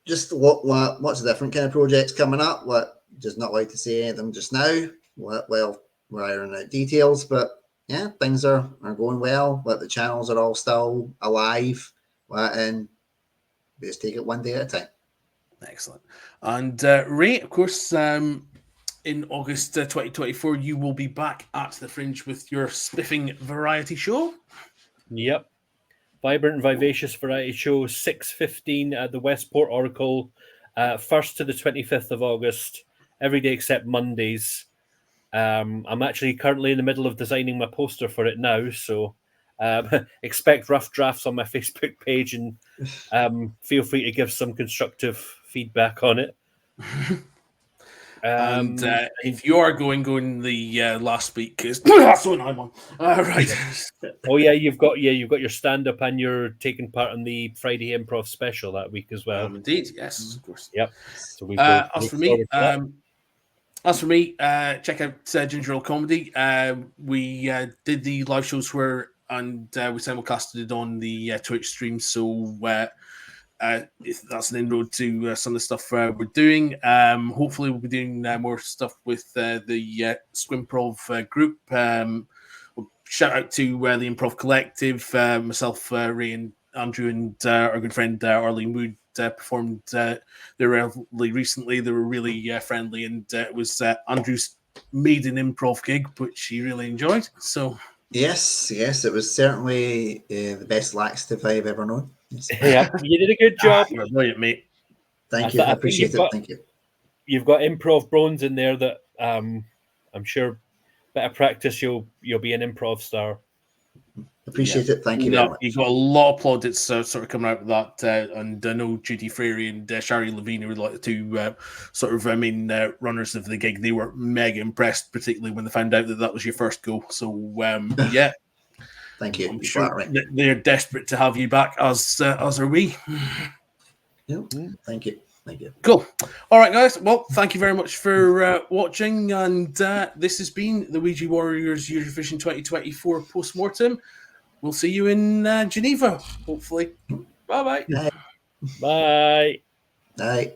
Just what's the different kind of projects coming up. Just not like to say anything just now. Well, we're ironing out details, but yeah, things are going well. The channels are all still alive, and we just take it one day at a time. Excellent. And Ray, of course, in August 2024, you will be back at the Fringe with your spiffing variety show. Yep. Vibrant and vivacious variety show, 6:15 at the Westport Oracle, 1st to the 25th of August, every day except Mondays. I'm actually currently in the middle of designing my poster for it now, so expect rough drafts on my Facebook page, and feel free to give some constructive feedback on it. And if you are going the last week, because that's what I'm on. Right. Oh yeah, you've got your stand up, and you're taking part in the Friday Improv special that week as well. Indeed, yes, of course. Yep. So we as for me, check out Ginger Ale Comedy. We did the live shows and we simulcasted it on the Twitch stream. So that's an inroad to some of the stuff we're doing. Hopefully, we'll be doing more stuff with the Squimprov group. Shout out to the Improv Collective. Myself, Ray, and Andrew, and our good friend Arlene Wood performed there relatively recently. They were really friendly, and it was Andrew's maiden improv gig, which he really enjoyed. So yes, it was certainly the best laxative I've ever known. Yes. Yeah, you did a good job. You're brilliant, mate. Thank you. I appreciate it. Thank you. You've got improv bones in there that I'm sure, better practice, you'll be an improv star. Appreciate it. Thank you very much. You've got a lot of plaudits sort of coming out with that, and I know Judy Frary and Shari Levine were like the 2 sort of runners of the gig. They were mega impressed, particularly when they found out that was your first go. So yeah. Thank you. I'm sure they're desperate to have you back, as are we. Yeah. Thank you. Cool. All right, guys. Well, thank you very much for watching. And this has been the Ouija Warriors Eurovision 2024 postmortem. We'll see you in Geneva, hopefully. Bye-bye. Bye. Bye. Bye.